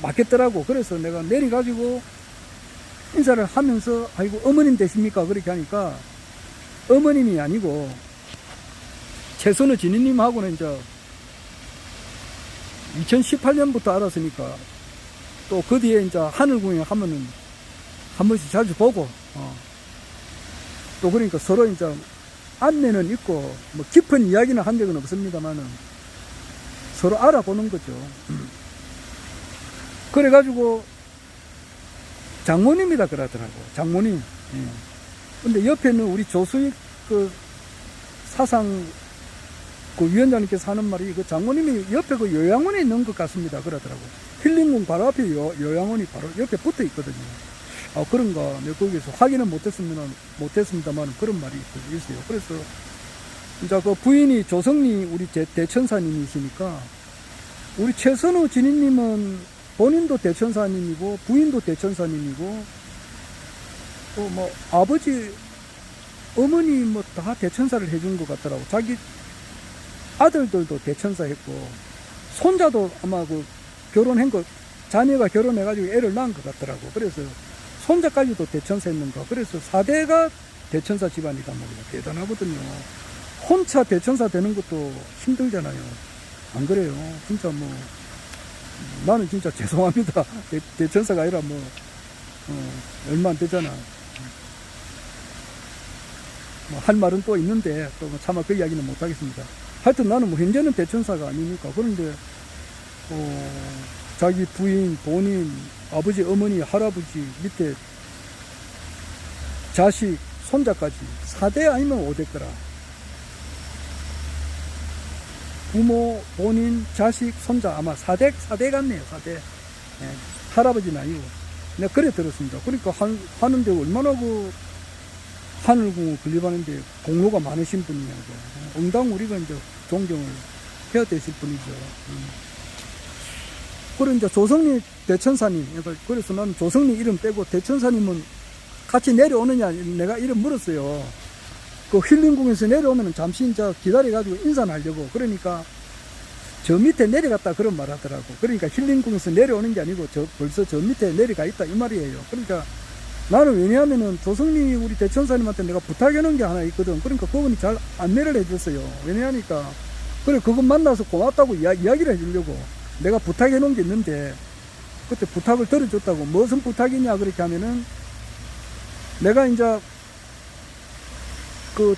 맞겠더라고. 그래서 내가 내려가지고 인사를 하면서 아이고 어머님 되십니까? 그렇게 하니까 어머님이 아니고 최선우 진희님하고는 이제 2018년부터 알았으니까 또 그 뒤에 이제 하늘궁에 하면은 한 번씩 자주 보고 또 그러니까 서로 이제 안내는 있고 뭐 깊은 이야기는 한 적은 없습니다만은 서로 알아보는 거죠. 그래가지고 장모님이다 그러더라고. 장모님. 근데 옆에는 우리 조수익 그 사상 그 위원장님께서 하는 말이 그 장모님이 옆에 그 요양원에 있는 것 같습니다 그러더라고. 힐링궁 바로 앞에 요양원이 바로 옆에 붙어 있거든요. 그런가. 내가 거기서 확인은 못했습니다만 그런 말이 있어요. 그래서 이제 그 부인이 조성리 우리 대천사님이시니까 우리 최선우 진희님은 본인도 대천사님이고 부인도 대천사님이고 또 뭐 아버지 어머니 뭐 다 대천사를 해준 것 같더라고. 자기 아들들도 대천사 했고 손자도 아마 그 결혼한 거 자녀가 결혼해가지고 애를 낳은 것 같더라고. 그래서 손자까지도 대천사 했는가. 그래서 4대가 대천사 집안이다 뭐 대단하거든요. 혼자 대천사 되는 것도 힘들잖아요. 안 그래요? 진짜 뭐 나는 진짜 죄송합니다. 대천사가 아니라 뭐 얼마 안 되잖아. 뭐 할 말은 또 있는데 또 차마 그 이야기는 못 하겠습니다. 하여튼 나는 뭐 현재는 대천사가 아니니까. 그런데 자기 부인, 본인, 아버지, 어머니, 할아버지 밑에 자식, 손자까지 4대 아니면 5대 거라. 부모, 본인, 자식, 손자 아마 4대 같네요. 4대. 예, 할아버지는 아니고. 내가 그래 들었습니다. 그러니까 하는데 얼마나 그 하늘궁을 건립하는데 공로가 많으신 분이냐고. 응당 우리가 이제 존경을 해야 되실 분이죠. 그리고 이제 조성리 대천사님. 그래서 나는 조성리 이름 빼고 대천사님은 같이 내려오느냐 내가 이름 물었어요. 그 힐링궁에서 내려오면 잠시 이제 기다려가지고 인사하려고. 그러니까 저 밑에 내려갔다 그런 말 하더라고. 그러니까 힐링궁에서 내려오는 게 아니고 벌써 저 밑에 내려가 있다 이 말이에요. 그러니까 나는 왜냐하면은 조성리 우리 대천사님한테 내가 부탁해 놓은 게 하나 있거든. 그러니까 그분이 잘 안내를 해줬어요. 왜냐하니까 그래 그거 만나서 고맙다고 이야기를 해주려고 내가 부탁해 놓은 게 있는데 그때 부탁을 들어줬다고. 무슨 부탁이냐 그렇게 하면은 내가 이제 그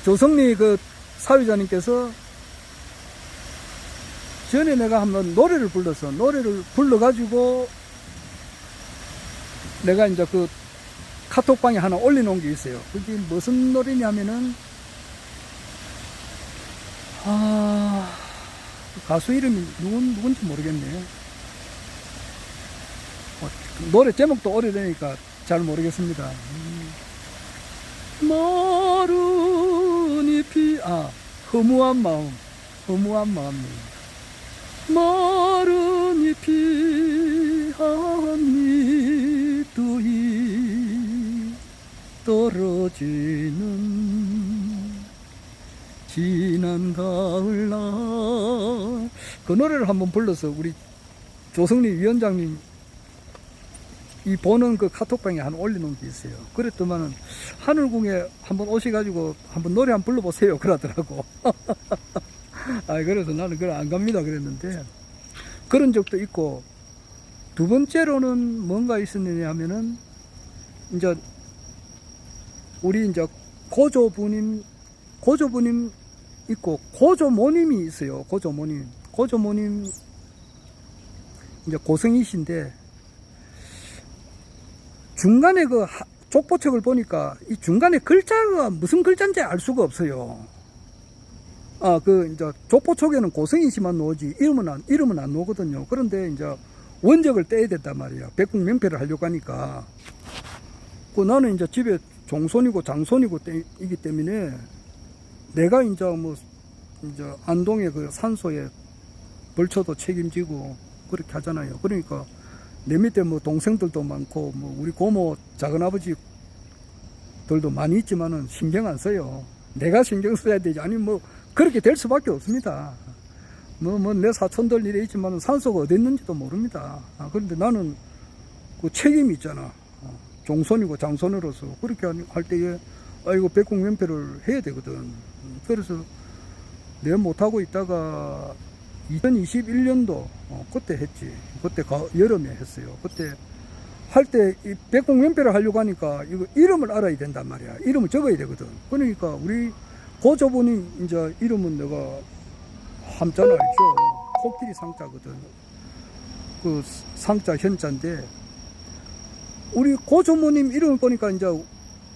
조성리 그 사회자님께서 전에 내가 한번 노래를 불러가지고 내가 이제 그 카톡방에 하나 올려놓은 게 있어요. 그게 무슨 노래냐면은 가수 이름이 누군지 모르겠네요. 노래 제목도 오래되니까 잘 모르겠습니다. 마른 잎이 허무한 마음이에요. 마른 잎이 한 잎두이 떨어지는 지난 가을날. 그 노래를 한번 불러서 우리 조성리 위원장님 이 보는 그 카톡방에 한 올려놓은 게 있어요. 그랬더만은 하늘궁에 한번 오셔가지고 한번 노래 한번 불러보세요 그러더라고. 그래서 나는 그걸 안 갑니다 그랬는데 그런 적도 있고. 두 번째로는 뭔가 있었느냐 하면은 이제 우리 이제 고조부님 있고 고조모님이 있어요. 고조모님 이제 고성이신데 중간에 그 족보책을 보니까 이 중간에 글자가 무슨 글자인지 알 수가 없어요. 그 이제 족보책에는 고성이시만 나오지 이름은 안 나오거든요. 그런데 이제 원적을 떼야 된단 말이야. 백궁명패를 하려고 하니까. 나는 이제 집에 종손이고 장손이고 이기 때문에 내가 이제 이제 안동의 그 산소에 벌초도 책임지고 그렇게 하잖아요. 그러니까 내 밑에 동생들도 많고 우리 고모 작은아버지들도 많이 있지만은 신경 안 써요. 내가 신경 써야 되지. 아니 그렇게 될 수밖에 없습니다. 내 사촌들 이래 있지만은 산소가 어디 있는지도 모릅니다. 그런데 나는 그 책임이 있잖아. 종손이고 장손으로서 그렇게 할 때에 이거 백궁명패를 해야 되거든. 그래서 내가 못하고 있다가 2021년도 그때 했지. 그때 여름에 했어요. 그때 할 때 이 백궁명패를 하려고 하니까 이거 이름을 알아야 된단 말이야. 이름을 적어야 되거든. 그러니까 우리 고조부님 이제 이름은 내가 함자는 알죠. 코끼리 상자거든. 그 상자 현자인데 우리 고조모님 이름을 보니까 이제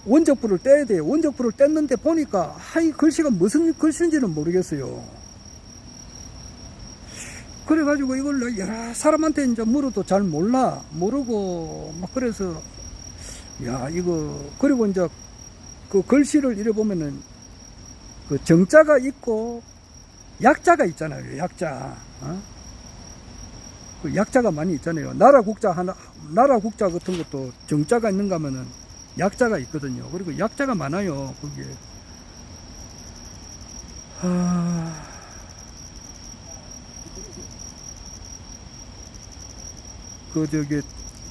원적부를 떼야 돼요. 원적부를 뗐는데 보니까 이 글씨가 무슨 글씨인지는 모르겠어요. 그래가지고 이걸 여러 사람한테 이제 물어도 잘 모르고 막 그래서 이거 그리고 이제 그 글씨를 이래 보면은 그 정자가 있고 약자가 있잖아요. 약자. 그 약자가 많이 있잖아요. 나라 국자 같은 것도 정자가 있는가 하면은 약자가 있거든요. 그리고 약자가 많아요. 거기에.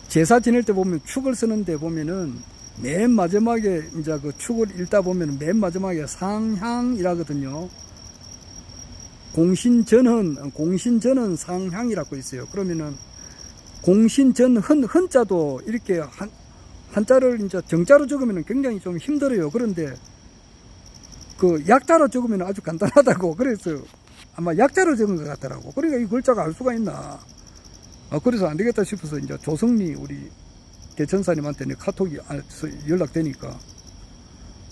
제사 지낼 때 보면 축을 쓰는데 보면은 맨 마지막에 이제 그 축을 읽다 보면은 맨 마지막에 상향이라거든요. 공신전은 상향이라고 있어요. 그러면은 헌자도 이렇게 한자를 이제 정자로 적으면 굉장히 좀 힘들어요. 그런데 그 약자로 적으면 아주 간단하다고. 그래서 아마 약자로 적은 것 같더라고. 그러니까 이 글자가 알 수가 있나. 그래서 안 되겠다 싶어서 이제 조성리 우리 대천사님한테 내 카톡이 연락되니까.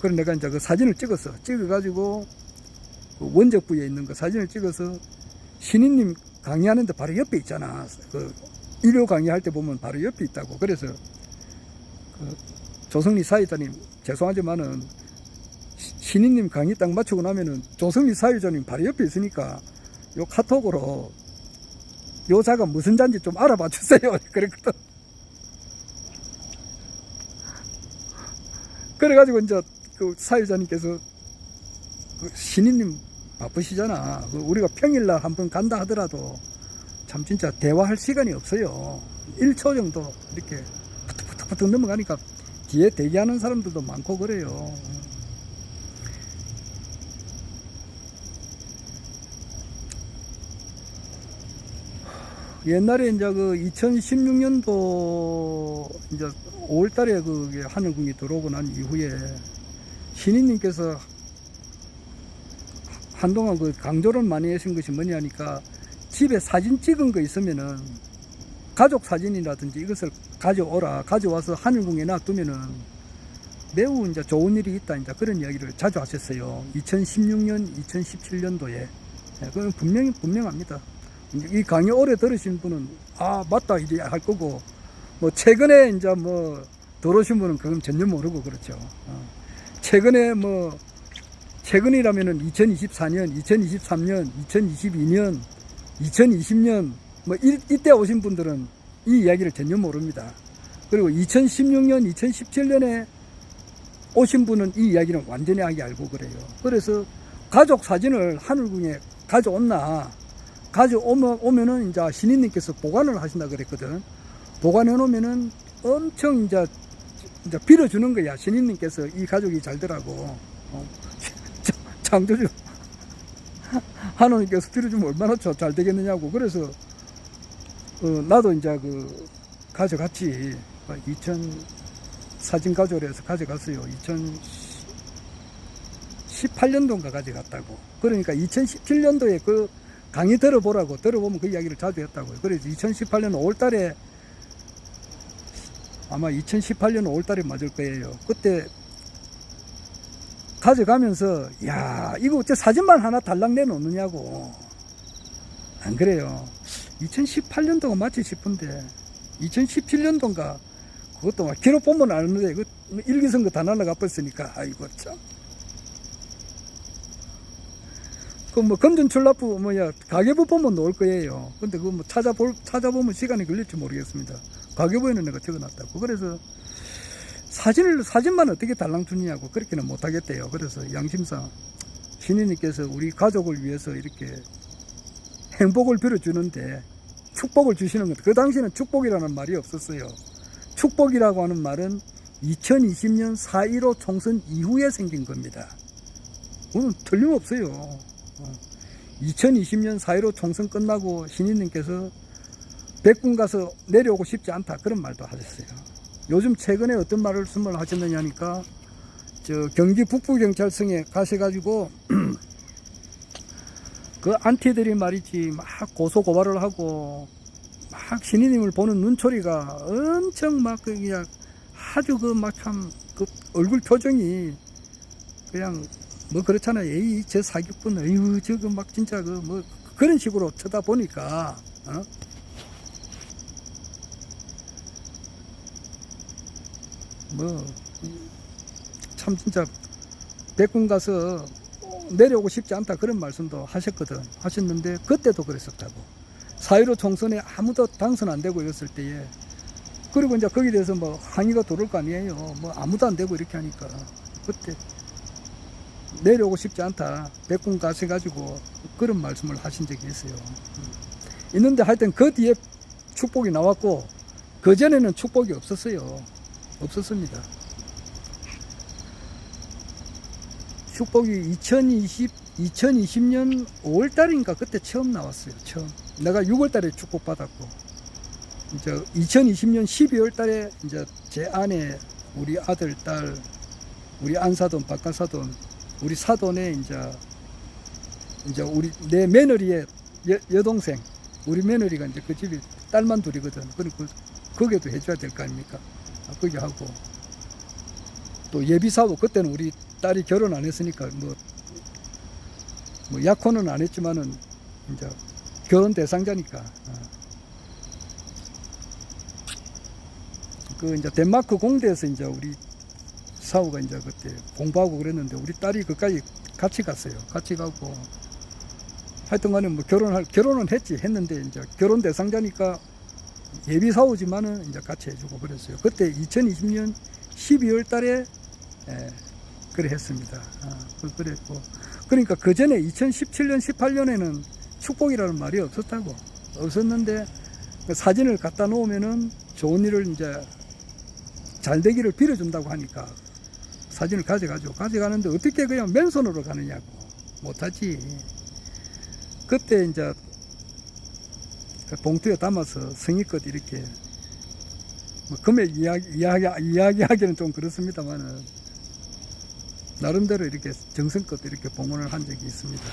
그래서 내가 이제 그 사진을 찍어가지고 그 원적부에 있는 거 사진을 찍어서 신인님 강의하는데 바로 옆에 있잖아. 그 일요 강의할 때 보면 바로 옆에 있다고. 그래서 그 조성리 사회자님 죄송하지만은 신인님 강의 딱 마치고 나면은 조성리 사회자님 바로 옆에 있으니까 요 카톡으로 요 자가 무슨 잔지 좀 알아봐 주세요. 그랬거든. 그래가지고 이제 그 사회자님께서 그 신인님 바쁘시잖아. 우리가 평일날 한번 간다 하더라도 참 진짜 대화할 시간이 없어요. 1초 정도 이렇게 푸툭푸툭 넘어가니까 뒤에 대기하는 사람들도 많고 그래요. 옛날에 이제 그 2016년도 이제 5월달에 그 하늘궁이 들어오고 난 이후에 신인님께서 한동안 그 강조를 많이 하신 것이 뭐냐니까 집에 사진 찍은 거 있으면은 가족 사진이라든지 이것을 가져오라. 가져와서 하늘궁에 놔두면은 매우 이제 좋은 일이 있다. 이제 그런 이야기를 자주 하셨어요. 2016년, 2017년도에. 그건 분명합니다. 이 강의 오래 들으신 분은 아 맞다 이제 할 거고 뭐 최근에 이제 뭐 들어오신 분은 그건 전혀 모르고 그렇죠. 최근에 뭐 최근이라면은 2024년, 2023년, 2022년, 2020년 뭐 이때 오신 분들은 이 이야기를 전혀 모릅니다. 그리고 2016년, 2017년에 오신 분은 이 이야기는 완전히 알고 그래요. 그래서 가족 사진을 하늘궁에 가져온나 가져오면은 이제 신인님께서 보관을 하신다 그랬거든. 보관해 놓으면은 엄청 이제 빌어주는 거야. 신인님께서 이 가족이 잘 되라고. 창조주 하나님께서 빌어주면 얼마나 잘 되겠느냐고. 그래서 나도 이제 그 가져갔지. 사진 가져오래서 가져갔어요. 2018년도인가 가져갔다고. 그러니까 2017년도에 그 강의 들어보면 그 이야기를 자주 했다고요. 그래서 2018년 5월달에 아마 2018년 5월달에 맞을 거예요. 그때 가져가면서 야 이거 어째 사진만 하나 달랑 내놓느냐고. 안 그래요. 2018년도가 맞지 싶은데 2017년도인가 그것도 막 기록 보면 아는데 그 일기선거 다 날라가 버렸으니까 아이고 참. 그 뭐 금전출납부 가계부 보면 나올 거예요. 근데 그거 뭐 찾아보면 시간이 걸릴지 모르겠습니다. 가계부에는 내가 적어놨다고. 그래서 사진만 어떻게 달랑 주느냐고 그렇게는 못하겠대요. 그래서 양심상 신인님께서 우리 가족을 위해서 이렇게 행복을 빌어주는데 축복을 주시는 것. 그 당시에는 축복이라는 말이 없었어요. 축복이라고 하는 말은 2020년 4.15 총선 이후에 생긴 겁니다. 그건 틀림없어요. 2020년 4.15 총선 끝나고 신인님께서 백군 가서 내려오고 싶지 않다 그런 말도 하셨어요. 요즘 최근에 어떤 말씀을 하셨느냐니까 경기 북부경찰청에 가셔가지고 그 안티들이 말이지 막 고소고발을 하고 막 신인님을 보는 눈초리가 엄청 막 그냥 아주 그 막 참 그 얼굴 표정이 그냥 뭐 그렇잖아요. 에이 저 사기꾼 에휴 저거 막 진짜 그 뭐 그런 식으로 쳐다보니까 뭐 참 진짜 백군 가서 내려오고 싶지 않다 그런 말씀도 하셨는데 그때도 그랬었다고. 4.15 총선에 아무도 당선 안 되고 이랬을 때에 그리고 이제 거기에 대해서 뭐 항의가 들어올 거 아니에요. 뭐 아무도 안 되고 이렇게 하니까 그때 내려오고 싶지 않다. 백군 가셔가지고 그런 말씀을 하신 적이 있어요. 있는데 하여튼 그 뒤에 축복이 나왔고 그 전에는 축복이 없었어요. 없었습니다. 축복이 2020년 5월달인가 그때 처음 나왔어요. 처음. 내가 6월달에 축복 받았고 이제 2020년 12월달에 이제 제 아내, 우리 아들, 딸, 우리 안사돈, 박가사돈, 우리 사돈에 이제 우리 내 며느리의 여동생, 우리 며느리가 이제 그 집이 딸만 둘이거든. 그리고 거기에도 해줘야 될 거 아닙니까? 거기 하고 또 예비사고 그때는 우리 딸이 결혼 안 했으니까 뭐 뭐 약혼은 안 했지만은 이제 결혼 대상자니까. 그 이제 덴마크 공대에서 이제 우리 사우가 이제 그때 공부하고 그랬는데 우리 딸이 그까지 같이 갔어요. 같이 가고 하여튼 간에 뭐 결혼은 했는데 이제 결혼 대상자니까 예비 사우지만은 이제 같이 해주고 그랬어요. 그때 2020년 12월 달에 그래 했습니다. 그랬고 그러니까 그 전에 2017년 18년에는 축복이라는 말이 없었는데 그 사진을 갖다 놓으면은 좋은 일을 이제 잘 되기를 빌어준다고 하니까 사진을 가져가는데 어떻게 그냥 맨손으로 가느냐고. 못하지. 그때 이제 봉투에 담아서 성의껏 이렇게 뭐 금액 이야기하기는 좀 그렇습니다만은 나름대로 이렇게 정성껏 이렇게 봉헌을 한 적이 있습니다.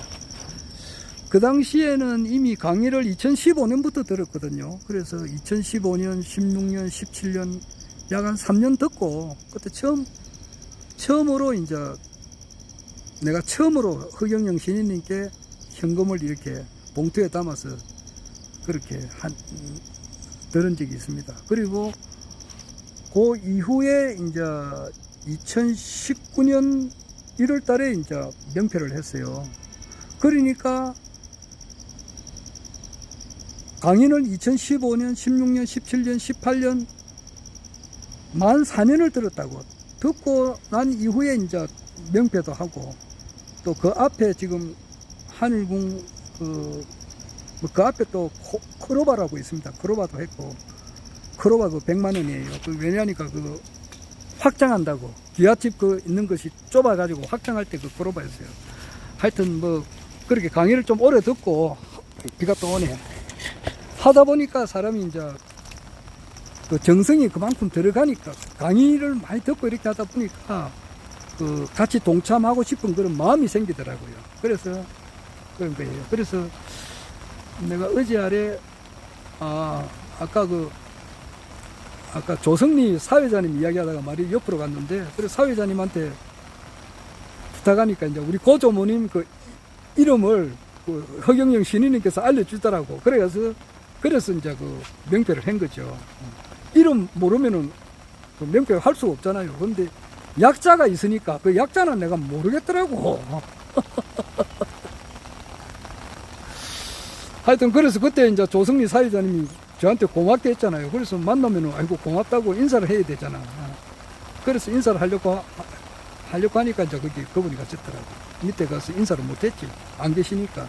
그 당시에는 이미 강의를 2015년부터 들었거든요. 그래서 2015년, 16년, 17년 약 한 3년 듣고 그때 처음으로 이제 내가 처음으로 허경영 신인님께 현금을 이렇게 봉투에 담아서 그렇게 들은 적이 있습니다. 그리고 그 이후에 이제 2019년 1월 달에 이제 명패를 했어요. 그러니까 강의를 2015년, 16년, 17년, 18년 만 4년을 들었다고. 듣고 난 이후에 이제 명패도 하고 또 그 앞에 지금 하늘궁 그 앞에 또 크로바라고 있습니다. 크로바도 했고 크로바 그 100만 원이에요. 그 왜냐니까 그 확장한다고 기아집 그 있는 것이 좁아가지고 확장할 때 그 크로바였어요. 하여튼 뭐 그렇게 강의를 좀 오래 듣고 비가 또 오네. 하다 보니까 사람이 이제 그 정성이 그만큼 들어가니까 강의를 많이 듣고 이렇게 하다 보니까 그 같이 동참하고 싶은 그런 마음이 생기더라고요. 그래서 그런 거예요. 그래서 내가 어제 아래 아까 조성리 사회자님 이야기하다가 말이 옆으로 갔는데 그래서 사회자님한테 부탁하니까 이제 우리 고조모님 그 이름을 그 허경영 신인님께서 알려주더라고. 그래서 이제 그 명패를 한 거죠. 이름 모르면은 그 명패를 할 수가 없잖아요. 근데 약자가 있으니까 그 약자는 내가 모르겠더라고. 하여튼 그래서 그때 이제 조성리 사회자님이 저한테 고맙게 했잖아요. 그래서 만나면은 아이고 고맙다고 인사를 해야 되잖아. 그래서 인사를 하려고 하니까 이제 그분이 가셨더라고. 밑에 가서 인사를 못했지. 안 계시니까.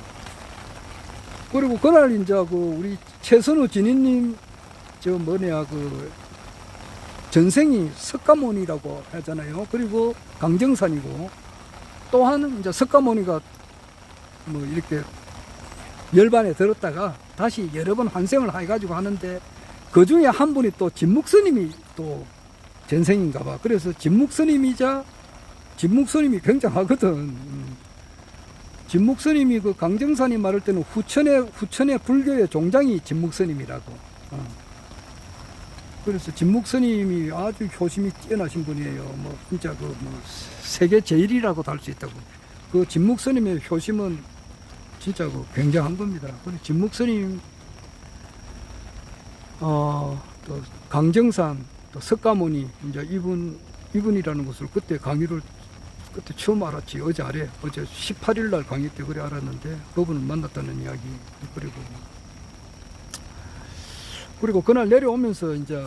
그리고 그날 이제 우리 최선우 진인님 전생이 석가모니라고 하잖아요. 그리고 강정산이고 또한 이제 석가모니가 뭐 이렇게 열반에 들었다가 다시 여러 번 환생을 해가지고 하는데 그 중에 한 분이 또 진묵스님이 또 전생인가 봐. 그래서 진묵스님이 굉장하거든. 진묵스님이 그 강정산이 말할 때는 후천의 불교의 종장이 진묵스님이라고. 그래서 진묵스님이 아주 효심이 뛰어나신 분이에요. 뭐 진짜 세계 제일이라고도 할 수 있다고. 그 진묵스님의 효심은 진짜 굉장한 겁니다. 그리고 진묵스님 또 강정산 또 석가모니 이제 이분이라는 것을 그때 강의를 그때 처음 알았지. 어제 18일 날 강의 때 그래 알았는데 그분을 만났다는 이야기. 그리고 그날 내려오면서 이제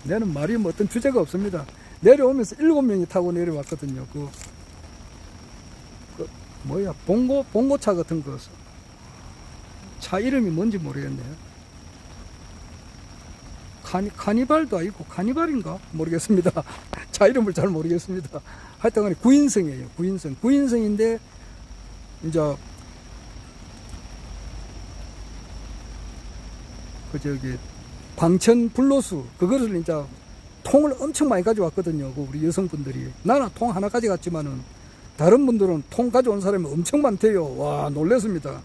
내는 말이 뭐 어떤 주제가 없습니다. 내려오면서 7명이 타고 내려왔거든요. 봉고차 같은 거. 차 이름이 뭔지 모르겠네요. 카니발도 아니고 카니발인가 모르겠습니다. 차 이름을 잘 모르겠습니다. 하여튼 간에 9인승이에요. 9인승인데 이제 광천 불로수 그거를 이제 통을 엄청 많이 가져왔거든요. 우리 여성분들이. 나는 통 하나 가져갔지만은 다른 분들은 통 가져온 사람이 엄청 많대요. 와, 놀랐습니다.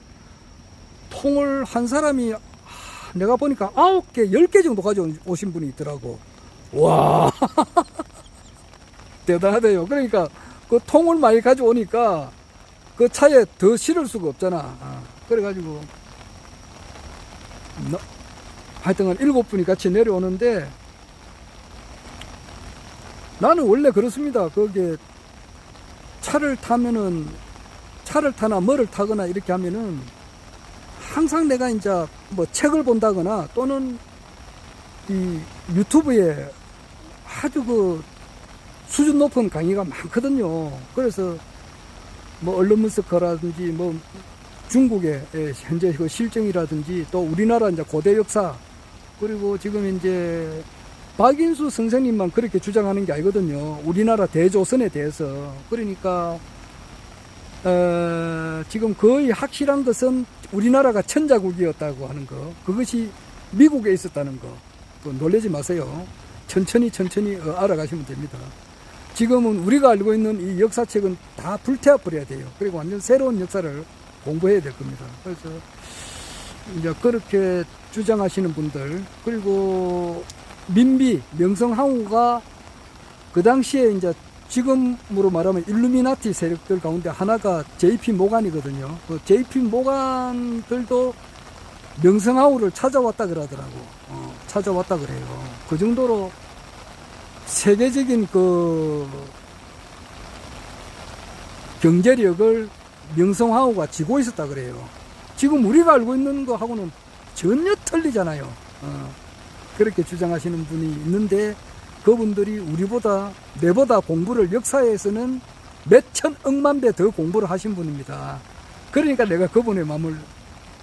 통을 한 사람이 내가 보니까 9개, 10개 정도 가져오신 분이 있더라고. 와, 대단하대요. 그러니까 그 통을 많이 가져오니까 그 차에 더 실을 수가 없잖아. 그래가지고 하여튼 7분이 같이 내려오는데 나는 원래 그렇습니다. 거기에 차를 타나 뭐를 타거나 이렇게 하면은 항상 내가 이제 뭐 책을 본다거나 또는 이 유튜브에 아주 그 수준 높은 강의가 많거든요. 그래서 뭐 언론문스커라든지 뭐 중국의 현재 그 실정이라든지 또 우리나라 이제 고대 역사 그리고 지금 이제 박인수 선생님만 그렇게 주장하는 게 아니거든요. 우리나라 대조선에 대해서. 그러니까 지금 거의 확실한 것은 우리나라가 천자국이었다고 하는 거. 그것이 미국에 있었다는 거. 놀라지 마세요. 천천히 알아가시면 됩니다. 지금은 우리가 알고 있는 이 역사책은 다 불태워 버려야 돼요. 그리고 완전 새로운 역사를 공부해야 될 겁니다. 그래서 이제 그렇게 주장하시는 분들 그리고 민비, 명성황후가 그 당시에 이제 지금으로 말하면 일루미나티 세력들 가운데 하나가 JP 모간이거든요. 그 JP 모간들도 명성황후를 찾아왔다 그러더라고. 찾아왔다 그래요. 그 정도로 세계적인 그 경제력을 명성황후가 쥐고 있었다 그래요. 지금 우리가 알고 있는 거하고는 전혀 틀리잖아요. 그렇게 주장하시는 분이 있는데 그분들이 내보다 공부를 역사에서는 몇천 억만 배 더 공부를 하신 분입니다. 그러니까 내가 그분의 마음을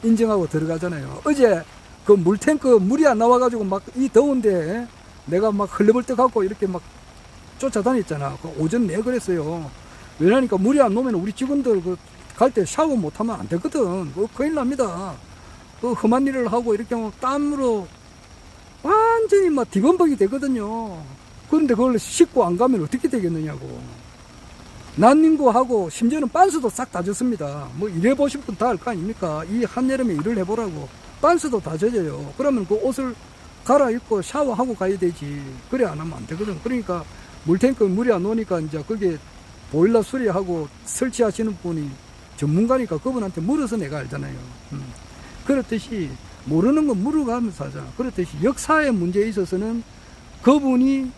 인정하고 들어가잖아요. 어제 그 물탱크 물이 안 나와가지고 막 이 더운데 내가 막 헐레벌떡하고 이렇게 막 쫓아다녔잖아. 그 오전 내 그랬어요. 왜냐니까 물이 안 나오면 우리 직원들 갈 때 샤워 못하면 안 되거든. 큰일 납니다. 그 험한 일을 하고 이렇게 막 땀으로 완전히 막 뒤범벅이 되거든요. 그런데 그걸 씻고 안 가면 어떻게 되겠느냐고. 난닝구하고 심지어는 빤스도 싹 다 젖습니다. 뭐 일해보신 분 다 알 거 아닙니까? 이 한여름에 일을 해보라고. 빤스도 다 젖어요. 그러면 그 옷을 갈아입고 샤워하고 가야 되지. 그래 안 하면 안 되거든. 그러니까 물탱크 물이 안 오니까 이제 거기에 보일러 수리하고 설치하시는 분이 전문가니까 그분한테 물어서 내가 알잖아요. 그렇듯이 모르는 건 물어가면서 하잖아. 그렇듯이 역사의 문제에 있어서는 그분이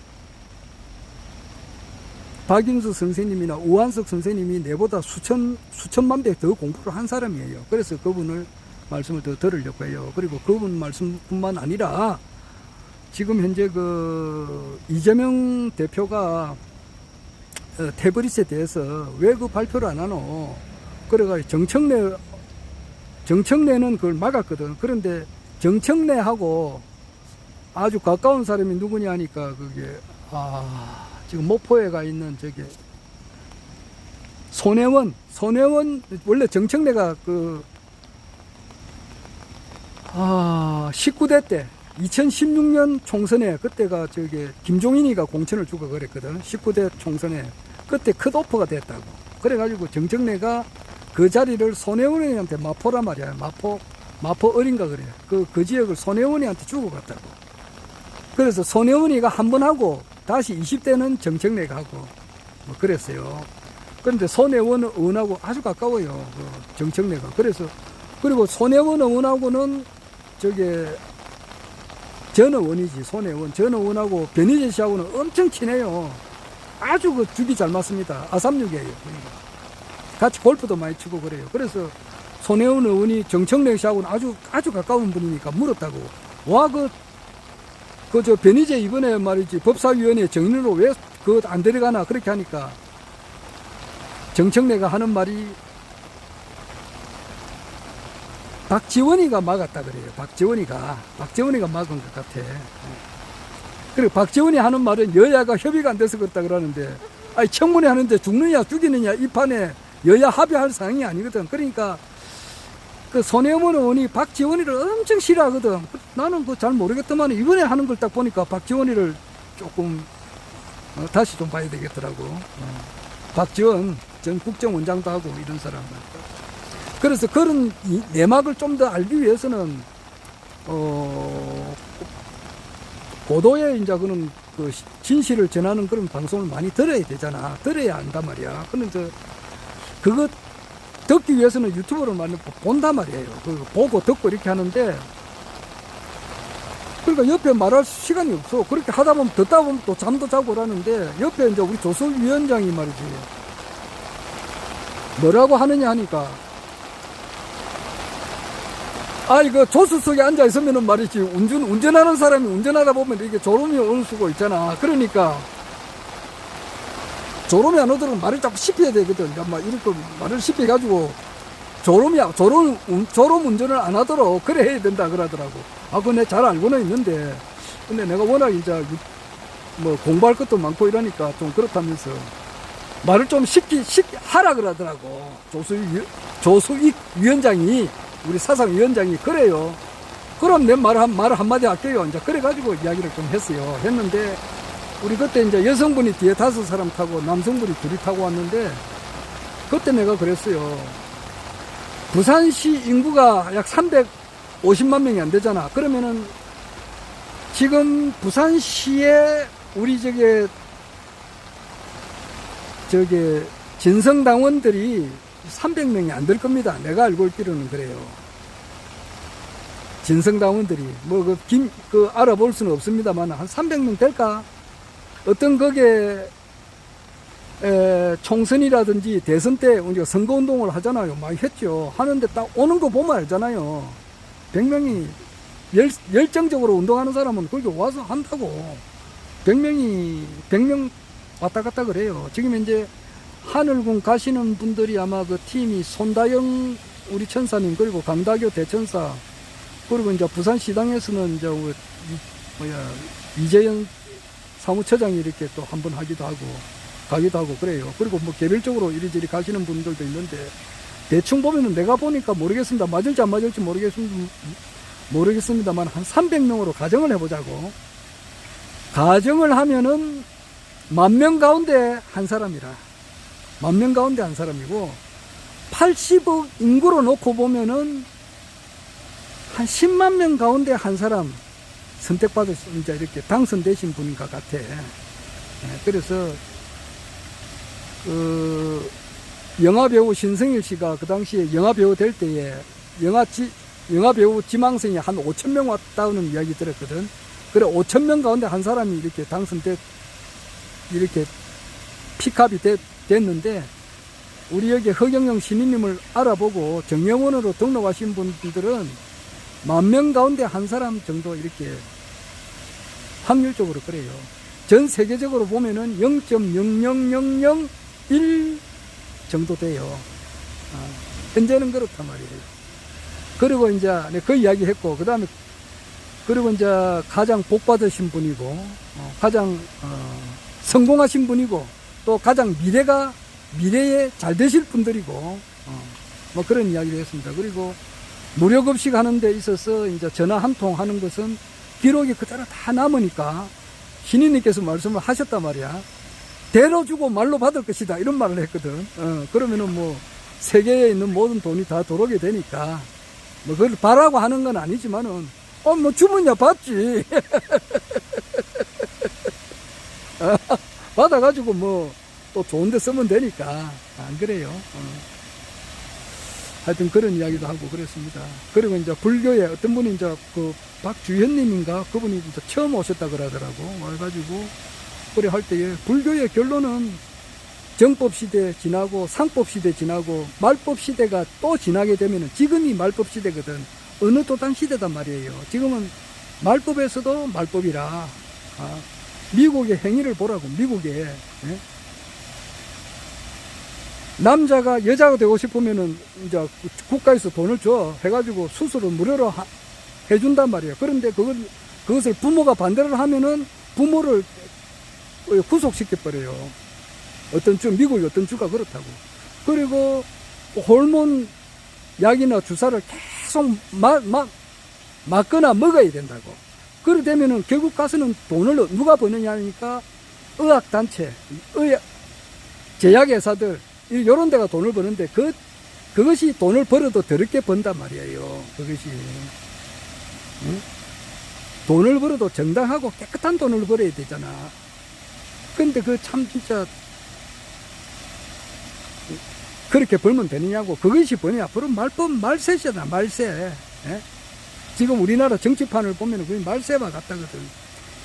박인수 선생님이나 우한석 선생님이 내보다 수천만 배 더 공부를 한 사람이에요. 그래서 그분을 말씀을 더 들으려고 해요. 그리고 그분 말씀뿐만 아니라 지금 현재 그 이재명 대표가 태블릿에 대해서 왜 그 발표를 안 하노? 그래가지고 정청래는 그걸 막았거든. 그런데 정청래하고 아주 가까운 사람이 누구냐 하니까 그게 지금 목포에 가 있는 저게 손혜원 원래 정청래가 그 19대 때 2016년 총선에 그때가 저게 김종인이가 공천을 주고 그랬거든. 19대 총선에 그때 컷오프가 됐다고. 그래가지고 정청래가 그 자리를 손혜원이한테 마포란 말이야. 마포 어린가 그래. 그 지역을 손혜원이한테 주고 갔다고. 그래서 손혜원이가 한 번 하고 다시 20대는 정청래가 하고 뭐 그랬어요. 그런데 손혜원 의원하고 아주 가까워요. 그 정청래가. 그리고 손혜원 의원하고는 저게 전 의원이지. 손혜원 전 의원하고 변희재 씨하고는 엄청 친해요. 아주 그 죽이 잘 맞습니다. 아삼육이에요. 그러니까. 같이 골프도 많이 치고 그래요. 그래서 손혜원 의원이 정청래 씨하고는 아주 가까운 분이니까 물었다고. 와, 저 변희재 이번에 말이지 법사위원회 정인으로 왜 그거 안 데려가나 그렇게 하니까 정청래가 하는 말이 박지원이가 막았다 그래요. 박지원이가 막은 것 같아. 그리고 박지원이 하는 말은 여야가 협의가 안 돼서 그렇다 그러는데, 아니 청문회 하는데 죽느냐 죽이느냐 이 판에 여야 합의할 상황이 아니거든. 그러니까 그 손혜원 의원이 박지원이를 엄청 싫어하거든. 나는 그거 잘 모르겠더만 이번에 하는 걸 딱 보니까 박지원이를 조금 다시 좀 봐야 되겠더라고. 박지원 전 국정원장도 하고 이런 사람들. 그래서 그런 내막을 좀 더 알기 위해서는 고도의 이제 그는 그 진실을 전하는 그런 방송을 많이 들어야 되잖아. 들어야 안단 말이야. 그런데 그거 듣기 위해서는 유튜브를 많이 본단 말이에요. 그 보고 듣고 이렇게 하는데, 그러니까 옆에 말할 시간이 없어. 그렇게 하다 보면 듣다 보면 또 잠도 자고 그러는데, 옆에 이제 우리 조선 위원장이 말이지 뭐라고 하느냐 하니까, 이거 조수석에 앉아 있으면은 말이지 운전하는 사람이 운전하다 보면 이게 졸음이 오는 수가 있잖아. 그러니까 졸음이 안 오도록 말을 자꾸 씹혀야 되거든. 그러니까 막 이렇게 말을 씹혀가지고 졸음 운전을 안 하도록 그래 해야 된다 그러더라고. 그거 내가 잘 알고는 있는데, 근데 내가 워낙 이제 뭐 공부할 것도 많고 이러니까 좀 그렇다면서 말을 좀 쉽게 하라 그러더라고. 조수익 위원장이, 우리 사상위원장이 그래요. 그럼 내 말 한마디 할게요. 이제 그래가지고 이야기를 좀 했어요. 했는데, 우리 그때 이제 여성분이 뒤에 5사람 타고 남성분이 2이 타고 왔는데, 그때 내가 그랬어요. 부산시 인구가 약 350만 명이 안 되잖아. 그러면은 지금 부산시에 우리 저게 진성당원들이 300명이 안 될 겁니다. 내가 알고 있기로는 그래요. 진성당원들이 알아볼 수는 없습니다만 한 300명 될까? 어떤 거기에 총선이라든지 대선 때 우리가 선거운동을 하잖아요. 많이 했죠. 하는데 딱 오는 거 보면 알잖아요. 100명이 열정적으로 운동하는 사람은 거기 와서 한다고. 100명 왔다 갔다 그래요. 지금 이제 하늘군 가시는 분들이 아마 그 팀이 손다영 우리 천사님, 그리고 강다교 대천사, 그리고 이제 부산시당에서는 이제 이재현 사무처장이 이렇게 또 한번 가기도 하고 그래요. 그리고 뭐 개별적으로 이리저리 가시는 분들도 있는데, 대충 보면은 내가 보니까 모르겠습니다. 맞을지 안 맞을지 모르겠습니다만 한 300명으로 가정을 해보자고. 가정을 하면은 10,000명 가운데 한 사람이라. 10,000명 가운데 한 사람이고, 80억 인구로 놓고 보면은 한 10만 명 가운데 한 사람 선택받아서 이제 이렇게 당선되신 분인 것 같아. 그래서 영화배우 신성일 씨가 그 당시에 영화배우 될 때에 영화배우 지망생이 한 5,000명 왔다는 이야기 들었거든. 그래 5,000명 가운데 한 사람이 이렇게 이렇게 픽업이 됐는데, 우리 여기 허경영 시민님을 알아보고 정명원으로 등록하신 분들은 10,000명 가운데 한 사람 정도 이렇게 확률적으로 그래요. 전 세계적으로 보면은 0.00001 정도 돼요. 현재는 그렇단 말이에요. 그리고 이제 그 이야기 했고, 그리고 이제 가장 복 받으신 분이고, 가장 성공하신 분이고, 또 가장 미래에 잘 되실 분들이고, 뭐 그런 이야기를 했습니다. 그리고 무료급식 하는 데 있어서 이제 전화 한 통 하는 것은 기록이 그대로 다 남으니까, 신인님께서 말씀을 하셨단 말이야. 대로 주고 말로 받을 것이다, 이런 말을 했거든. 그러면은 뭐 세계에 있는 모든 돈이 다 들어오게 되니까, 뭐 그걸 바라고 하는 건 아니지만은, 뭐 주문야 받지. 받아가지고 뭐 또 좋은데 쓰면 되니까. 안 그래요? 하여튼 그런 이야기도 하고 그랬습니다. 그리고 이제 불교에 어떤 분이 이제 그 박주현님인가 그분이 이제 처음 오셨다 그러더라고. 와가지고 그래 할 때에 불교의 결론은 정법 시대 지나고 상법 시대 지나고 말법 시대가 또 지나게 되면은, 지금이 말법 시대거든. 어느 도당 시대단 말이에요. 지금은 말법에서도 말법이라. 미국의 행위를 보라고. 미국에 남자가 여자가 되고 싶으면은 이제 국가에서 돈을 줘 해가지고 수술을 무료로 해준단 말이에요. 그런데 그것을 부모가 반대를 하면은 부모를 구속시켜버려요. 미국의 어떤 주가 그렇다고. 그리고 호르몬 약이나 주사를 계속 맞거나 먹어야 된다고. 그래 되면은 결국 가서는 돈을 누가 버느냐 하니까 의학단체, 제약회사들, 이런 데가 돈을 버는데, 그것이 돈을 벌어도 더럽게 번단 말이에요. 그것이. 응? 돈을 벌어도 정당하고 깨끗한 돈을 벌어야 되잖아. 근데 그 참 진짜 그렇게 벌면 되느냐고. 그것이 뭐냐, 앞으로 말세잖아, 말세. 예? 지금 우리나라 정치판을 보면 그게 말세와 같다거든.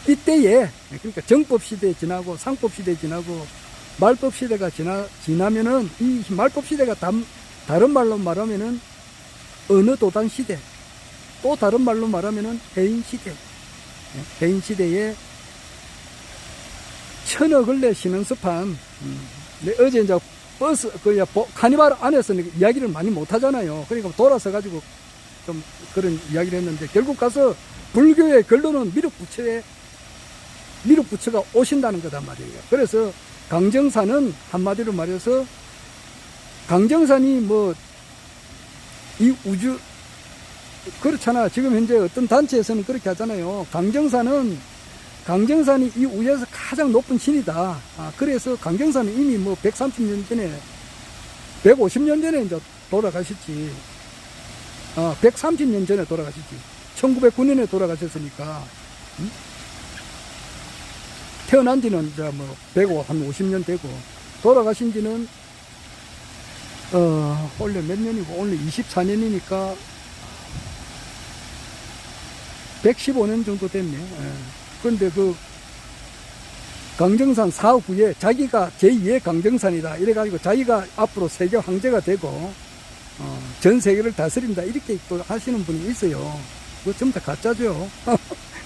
이때에, 그러니까 정법 시대 지나고 상법 시대 지나고 말법 시대가 지나면은, 이 말법 시대가 다른 말로 말하면은 어느 도당 시대, 또 다른 말로 말하면은 해인 시대. 예? 해인 시대에 천억을 내시는 스판. 어제 이제 버스, 카니발 안에서 이야기를 많이 못 하잖아요. 그러니까 돌아서 가지고 좀 그런 이야기를 했는데, 결국 가서 불교의 결론은 미륵부처가 오신다는 거다 말이에요. 그래서 강정산은 한마디로 말해서, 강정산이 뭐, 이 우주, 그렇잖아. 지금 현재 어떤 단체에서는 그렇게 하잖아요. 강정산이 이 우주에서 가장 높은 신이다. 그래서 강정산은 이미 뭐 130년 전에, 150년 전에 이제 돌아가셨지. 130년 전에 돌아가셨지. 1909년에 돌아가셨으니까. 태어난 지는 이제 뭐 150년 되고, 돌아가신 지는, 원래 몇 년이고, 오늘 24년이니까 115년 정도 됐네. 그런데 그 강정산 사업 후에 자기가 제2의 강정산이다 이래가지고 자기가 앞으로 세계 황제가 되고 전 세계를 다스린다 이렇게 또 하시는 분이 있어요. 그거 전부 다 가짜죠.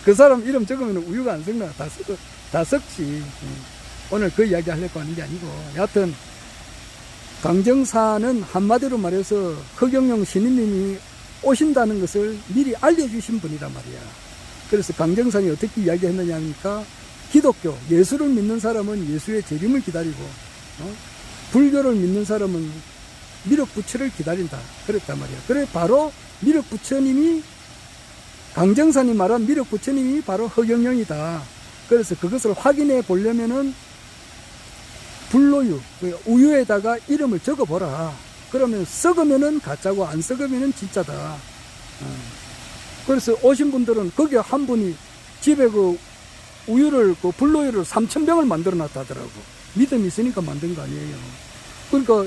그 사람 이름 적으면 우유가 안 섞나. 다 섞지. 오늘 그 이야기 하려고 하는 게 아니고, 여하튼 강정산은 한마디로 말해서 허경영 신인님이 오신다는 것을 미리 알려주신 분이란 말이야. 그래서 강정산이 어떻게 이야기했느냐 하니까, 기독교, 예수를 믿는 사람은 예수의 재림을 기다리고, 불교를 믿는 사람은 미륵부처를 기다린다. 그랬단 말이야. 그래, 바로 미륵부처님이, 강정산이 말한 미륵부처님이 바로 허경영이다. 그래서 그것을 확인해 보려면은, 불로유, 우유에다가 이름을 적어보라. 그러면 썩으면은 가짜고 안 썩으면은 진짜다. 그래서 오신 분들은 거기 한 분이 집에 그 우유를, 그 불로유를 3,000병을 만들어 놨다 하더라고. 믿음이 있으니까 만든 거 아니에요. 그러니까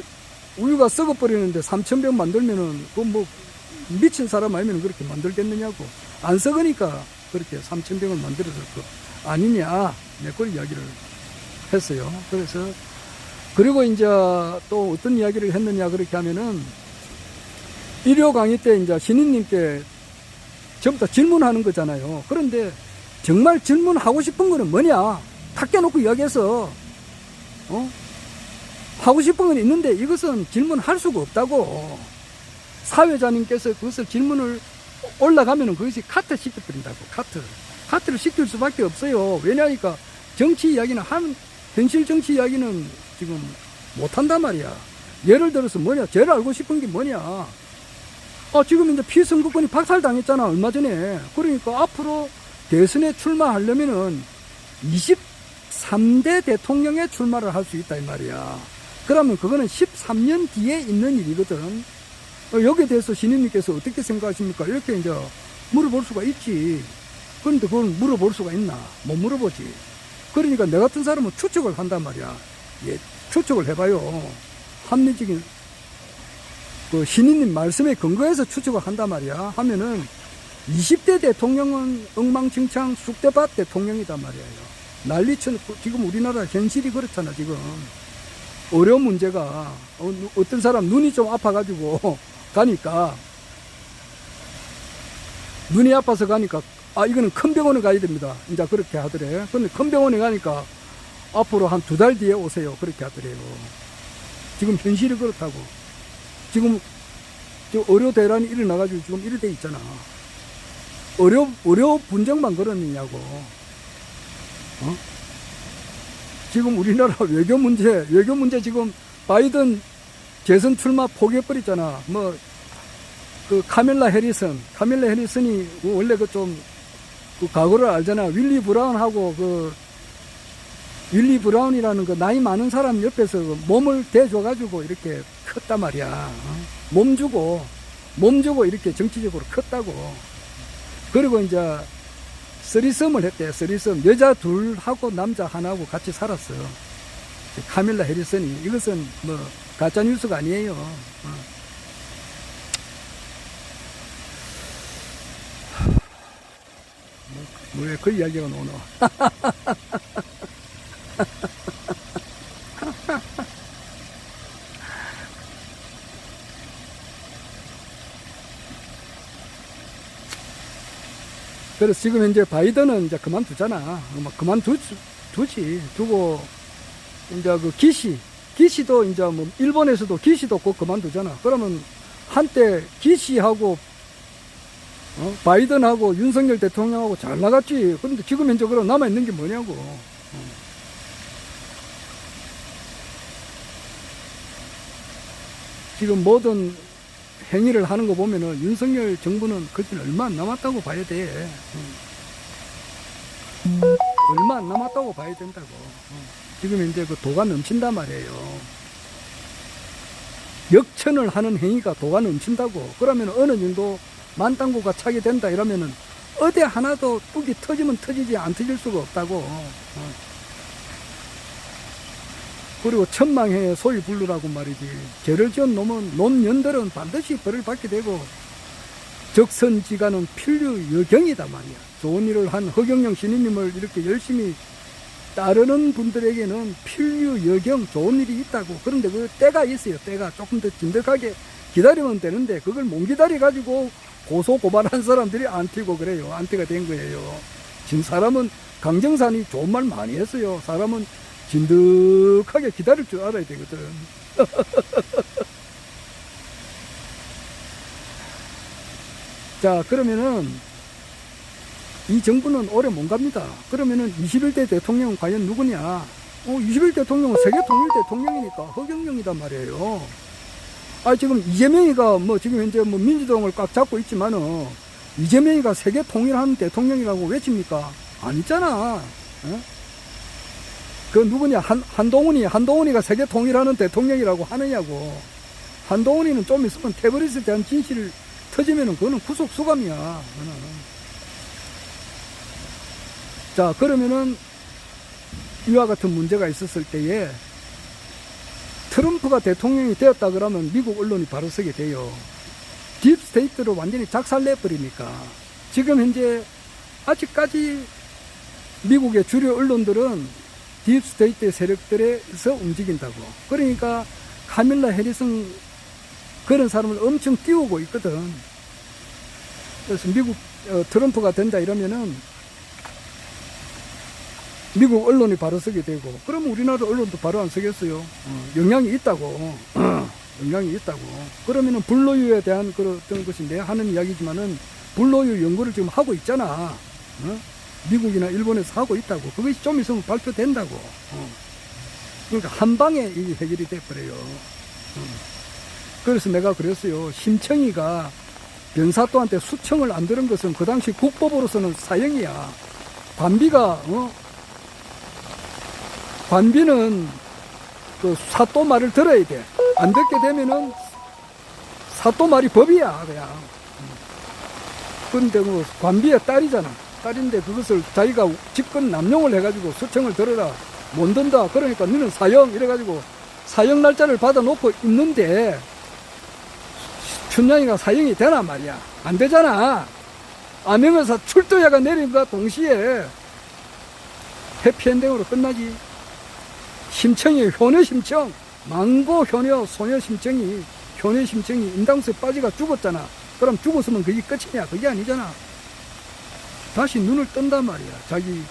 우유가 썩어버리는데 3,000병 만들면은 그 뭐 미친 사람 아니면 그렇게 만들겠느냐고. 안 썩으니까 그렇게 3,000병을 만들어줄 거 아니냐. 네, 그런 이야기를 했어요. 그래서, 그리고 이제 또 어떤 이야기를 했느냐 그렇게 하면은, 일요 강의 때 이제 신인님께 전부 다 질문하는 거잖아요. 그런데 정말 질문하고 싶은 거는 뭐냐? 탁 깨놓고 이야기해서, 하고 싶은 건 있는데 이것은 질문할 수가 없다고. 사회자님께서 그것을 질문을 올라가면은 그것이 카트 시켜버린다고. 카트를 시킬 수밖에 없어요. 왜냐니까 정치 이야기는 현실 정치 이야기는 지금 못한단 말이야. 예를 들어서 뭐냐? 제일 알고 싶은 게 뭐냐? 지금 이제 피선거권이 박살당했잖아, 얼마 전에. 그러니까 앞으로 대선에 출마하려면은 23대 대통령에 출마를 할 수 있다, 이 말이야. 그러면 그거는 13년 뒤에 있는 일이거든. 여기에 대해서 신인님께서 어떻게 생각하십니까? 이렇게 이제 물어볼 수가 있지. 그런데 그걸 물어볼 수가 있나? 못 물어보지. 그러니까 내 같은 사람은 추측을 한단 말이야. 예, 추측을 해봐요. 합리적인, 그 신인님 말씀에 근거해서 추측을 한단 말이야. 하면은 20대 대통령은 엉망진창 쑥대밭 대통령이단 말이에요. 난리쳐. 지금 우리나라 현실이 그렇잖아, 지금. 어려운 문제가, 어떤 사람 눈이 좀 아파가지고 가니까, 눈이 아파서 가니까, 이거는 큰 병원에 가야 됩니다. 이제 그렇게 하더래. 근데 큰 병원에 가니까 앞으로 한 2달 뒤에 오세요. 그렇게 하더래요. 지금 현실이 그렇다고. 지금 의료 대란이 일어나가지고 지금 이래 돼 있잖아. 의료 분쟁만 그러느냐고. 지금 우리나라 외교 문제 지금 바이든 재선 출마 포기해버렸잖아. 뭐, 그 카밀라 해리슨이 원래 그 과거를 알잖아. 윌리 브라운이라는 그 나이 많은 사람 옆에서 몸을 대줘가지고 이렇게 컸단 말이야. 몸 주고 이렇게 정치적으로 컸다고. 그리고 이제 쓰리썸을 했대. 쓰리썸. 여자 둘하고 남자 하나하고 같이 살았어. 카밀라 해리슨이. 이것은 뭐 가짜 뉴스가 아니에요. 왜 그 이야기가 나오노? 그래서 지금 이제 바이든은 이제 그만두잖아. 두고, 이제 그 기시도 이제 뭐 일본에서도 기시도 곧 그만두잖아. 그러면 한때 기시하고 바이든하고 윤석열 대통령하고 잘 나갔지. 그런데 지금 현재 그럼 남아있는 게 뭐냐고. 지금 모든 행위를 하는 거 보면은 윤석열 정부는 그때 얼마 안 남았다고 봐야 돼. 얼마 안 남았다고 봐야 된다고. 지금 이제 그 도가 넘친단 말이에요. 역천을 하는 행위가 도가 넘친다고. 그러면 어느 정도 만땅구가 차게 된다 이러면은 어디 하나도 뚝이 터지면 터지지 안 터질 수가 없다고. 그리고 천망해에 소위 불루라고 말이지. 죄를 지은 놈은 놈년들은 반드시 벌을 받게 되고 적선지가는 필류여경이다 말이야. 좋은 일을 한 허경영 신임님을 이렇게 열심히 따르는 분들에게는 필류여경 좋은 일이 있다고. 그런데 그 때가 있어요. 때가 조금 더 진득하게 기다리면 되는데 그걸 못 기다려 가지고 고소 고발한 사람들이 안티고 그래요. 안티가 된 거예요. 지금 사람은 강정산이 좋은 말 많이 했어요. 사람은 진득하게 기다릴 줄 알아야 되거든. 자, 그러면은 이 정부는 오래 못 갑니다. 그러면은 21대 대통령은 과연 누구냐? 21대 대통령은 세계 통일 대통령이니까 허경영이단 말이에요. 지금 이재명이가 뭐 지금 현재 뭐 민주당을 꽉 잡고 있지만은 이재명이가 세계 통일하는 대통령이라고 외칩니까? 아니잖아. 그 누구냐? 한동훈이가 세계 통일하는 대통령이라고 하느냐고. 한동훈이는 좀 있으면 테브리스에 대한 진실을 터지면은 그거는 구속 수감이야. 그거는. 자, 그러면은 이와 같은 문제가 있었을 때에 트럼프가 대통령이 되었다 그러면 미국 언론이 바로 서게 돼요. 딥스테이트로 완전히 작살내버리니까. 지금 현재 아직까지 미국의 주류 언론들은 딥스테이트 세력들에서 움직인다고. 그러니까 카밀라 해리슨 그런 사람을 엄청 띄우고 있거든. 그래서 미국 트럼프가 된다 이러면은 미국 언론이 바로 서게 되고, 그러면 우리나라 언론도 바로 안 서겠어요. 영향이 있다고. 영향이 있다고. 그러면은 불로유에 대한 그런 것이 내가 하는 이야기지만은 불로유 연구를 지금 하고 있잖아. 미국이나 일본에서 하고 있다고. 그것이 좀 있으면 발표된다고. 그러니까 한 방에 이 해결이 돼버려요. 그래서 내가 그랬어요. 심청이가 변사또한테 수청을 안 들은 것은 그 당시 국법으로서는 사형이야. 관비는 그 사또 말을 들어야 돼. 안 듣게 되면은 사또 말이 법이야, 그냥. 그런데 그 관비의 딸이잖아. 딸인데 그것을 자기가 직권 남용을 해가지고 수청을 들어라. 못 든다. 그러니까 너는 사형 이래가지고 사형 날짜를 받아놓고 있는데 춘향이가 사형이 되나 말이야. 안 되잖아. 암행어사 출두야가 내린과 동시에 해피엔딩으로 끝나지. 심청이 효녀심청, 망고 효녀 소녀심청이 효녀심청이 인당수에 빠지가 죽었잖아. 그럼 죽었으면 그게 끝이냐? 그게 아니잖아. 다시 눈을 뜬단 말이야. 자기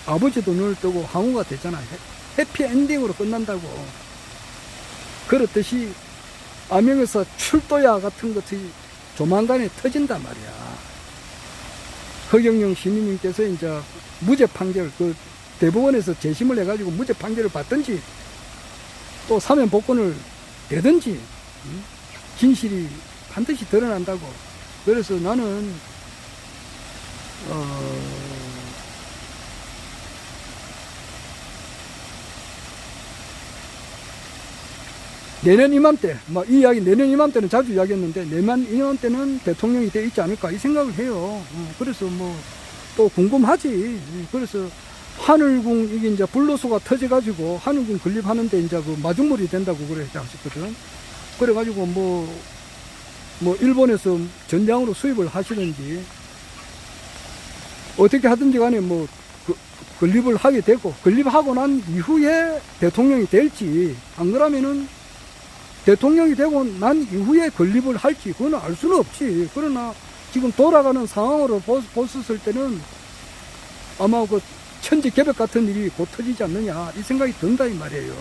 아버지도 눈을 뜨고 항우가 됐잖아. 해피엔딩으로 끝난다고. 그렇듯이 암행에서 출도야 같은 것이 조만간에 터진단 말이야. 허경영 시민님께서 이제 무죄 판결, 대법원에서 재심을 해가지고 무죄 판결을 받든지 또 사면 복권을 내든지 진실이 반드시 드러난다고. 그래서 나는 내년 이맘때, 이 이야기 내년 이맘때는 자주 이야기했는데 내년 이맘때는 대통령이 돼 있지 않을까 이 생각을 해요. 그래서 또 궁금하지. 그래서 하늘궁, 이게 이제 불로소가 터져가지고 하늘궁 건립하는데 이제 그 마중물이 된다고 그래 하셨거든. 그래가지고 뭐 일본에서 전량으로 수입을 하시는지 어떻게 하든지 간에 뭐 건립을 하게 되고, 건립하고 난 이후에 대통령이 될지, 안 그러면은 대통령이 되고 난 이후에 건립을 할지, 그건 알 수는 없지. 그러나 지금 돌아가는 상황으로 봤을 때는 아마 그 천지개벽 같은 일이 곧 터지지 않느냐, 이 생각이 든다, 이 말이에요.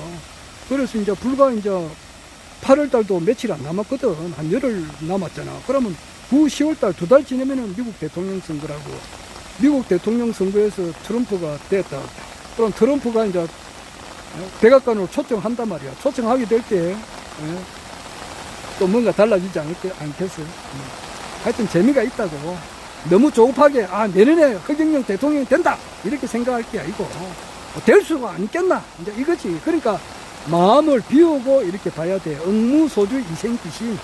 그래서 이제 불과 이제 8월달도 며칠 안 남았거든. 한 열흘 남았잖아. 그러면 9, 10월달 2달 지나면은 미국 대통령 선거라고. 미국 대통령 선거에서 트럼프가 됐다. 그럼 트럼프가 이제 백악관으로 초청한단 말이야. 초청하게 될 때 또 뭔가 달라지지 않겠어. 하여튼 재미가 있다고. 너무 조급하게 내년에 허경영 대통령이 된다 이렇게 생각할 게 아니고 될 수가 안 있겠나 이제 이거지. 그러니까 마음을 비우고 이렇게 봐야 돼. 응무소주 이생기신.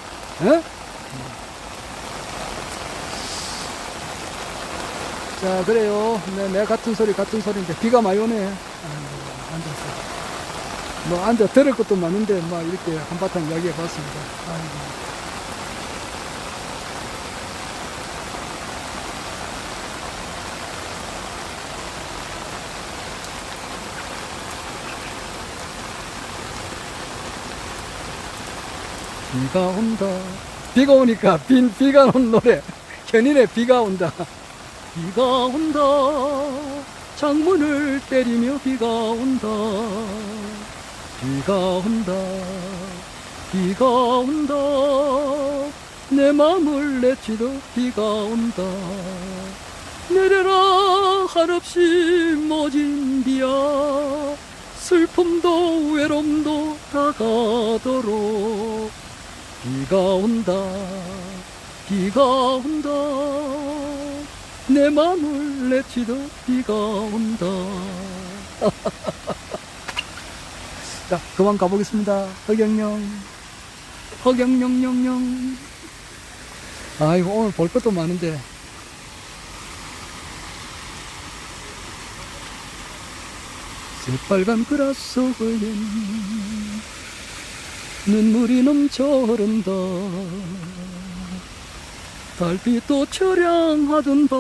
자, 그래요. 내 같은 소리인데 비가 많이 오네. 앉아서 뭐 앉아 들을 것도 많은데 막 이렇게 한바탕 이야기해 봤습니다. 아이고. 비가 온다. 비가 오니까 비가 온 노래. 현인의 비가 온다. 비가 온다. 창문을 때리며 비가 온다. 비가 온다. 비가 온다. 내 맘을 내치듯 비가 온다. 내려라 한없이 모진 비야. 슬픔도 외로움도 다가도록 비가 온다. 비가 온다. 내 맘을 내치듯 비가 온다. 자, 그만 가보겠습니다. 허경영영영. 아이고, 오늘 볼 것도 많은데. 새빨간 그라 속엔 눈물이 넘쳐 흐른다. 달빛도 처량하던 밤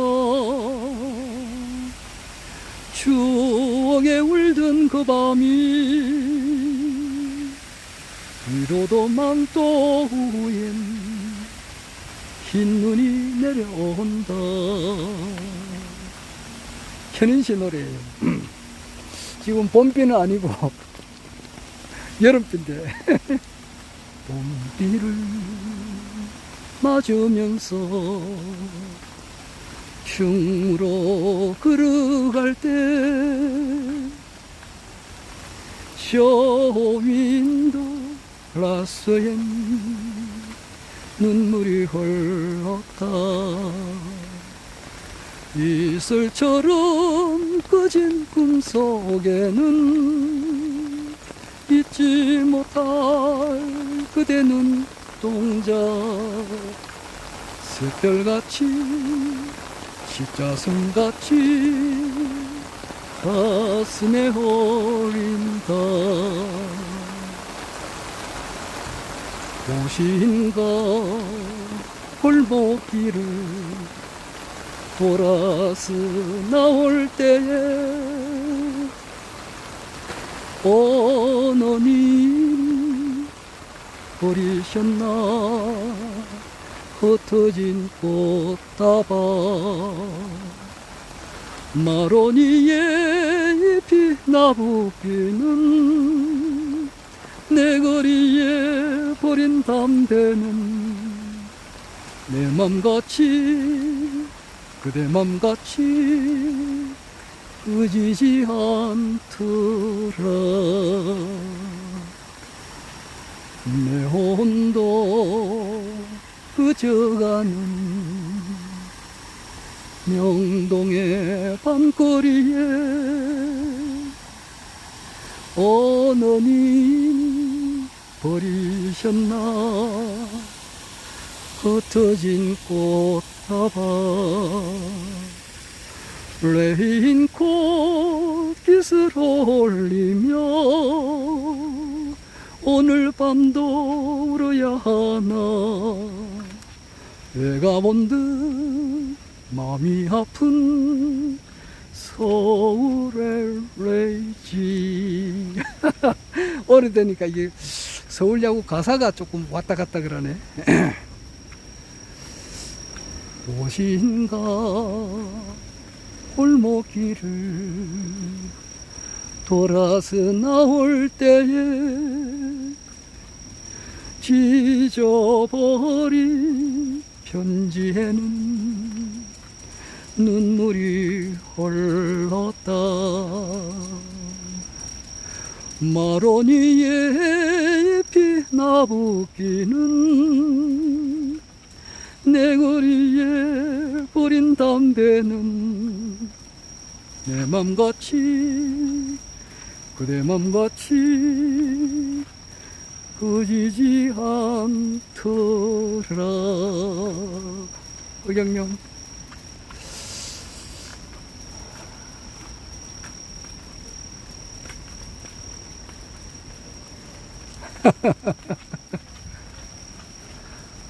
추억에 울던 그 밤이 위로도 망토 후엔 흰눈이 내려온다. 현인씨 노래예요. 지금 봄비는 아니고 여름비인데 봄비를 맞으면서 충무로 걸어갈 때 쇼윈도 라스엔 눈물이 흘렀다. 이슬처럼 꺼진 꿈속에는 잊지 못할 그대 눈동자. 샛별같이 십자선같이 가슴에 어린다. 도시인가 골목길을 돌아서 나올 때에 어느 님 버리셨나. 흩어진 꽃다발 마로니에 잎이 나부비는 내 거리에 버린 담배는 내 맘같이 그대 맘같이 꺼지지 않더라. 내 혼도 그저가는 명동의 밤거리에 어느 님 버리셨나. 흩어진 꽃다발 레인꽃 빛을 올리며 오늘 밤도 울어야 하나 내가 본듯 마음이 아픈 서울의 레이지. 오래되니까 이게 서울야구 가사가 조금 왔다 갔다 그러네. 무엇인가 골목길을 돌아서 나올 때에 찢어버린 편지에는 눈물이 흘렀다. 마로니에 잎이 나붓기는 내 거리에 버린 담배는 내 맘같이 그대 맘같이 꺼지지 않더라. 의경령.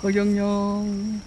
허경영.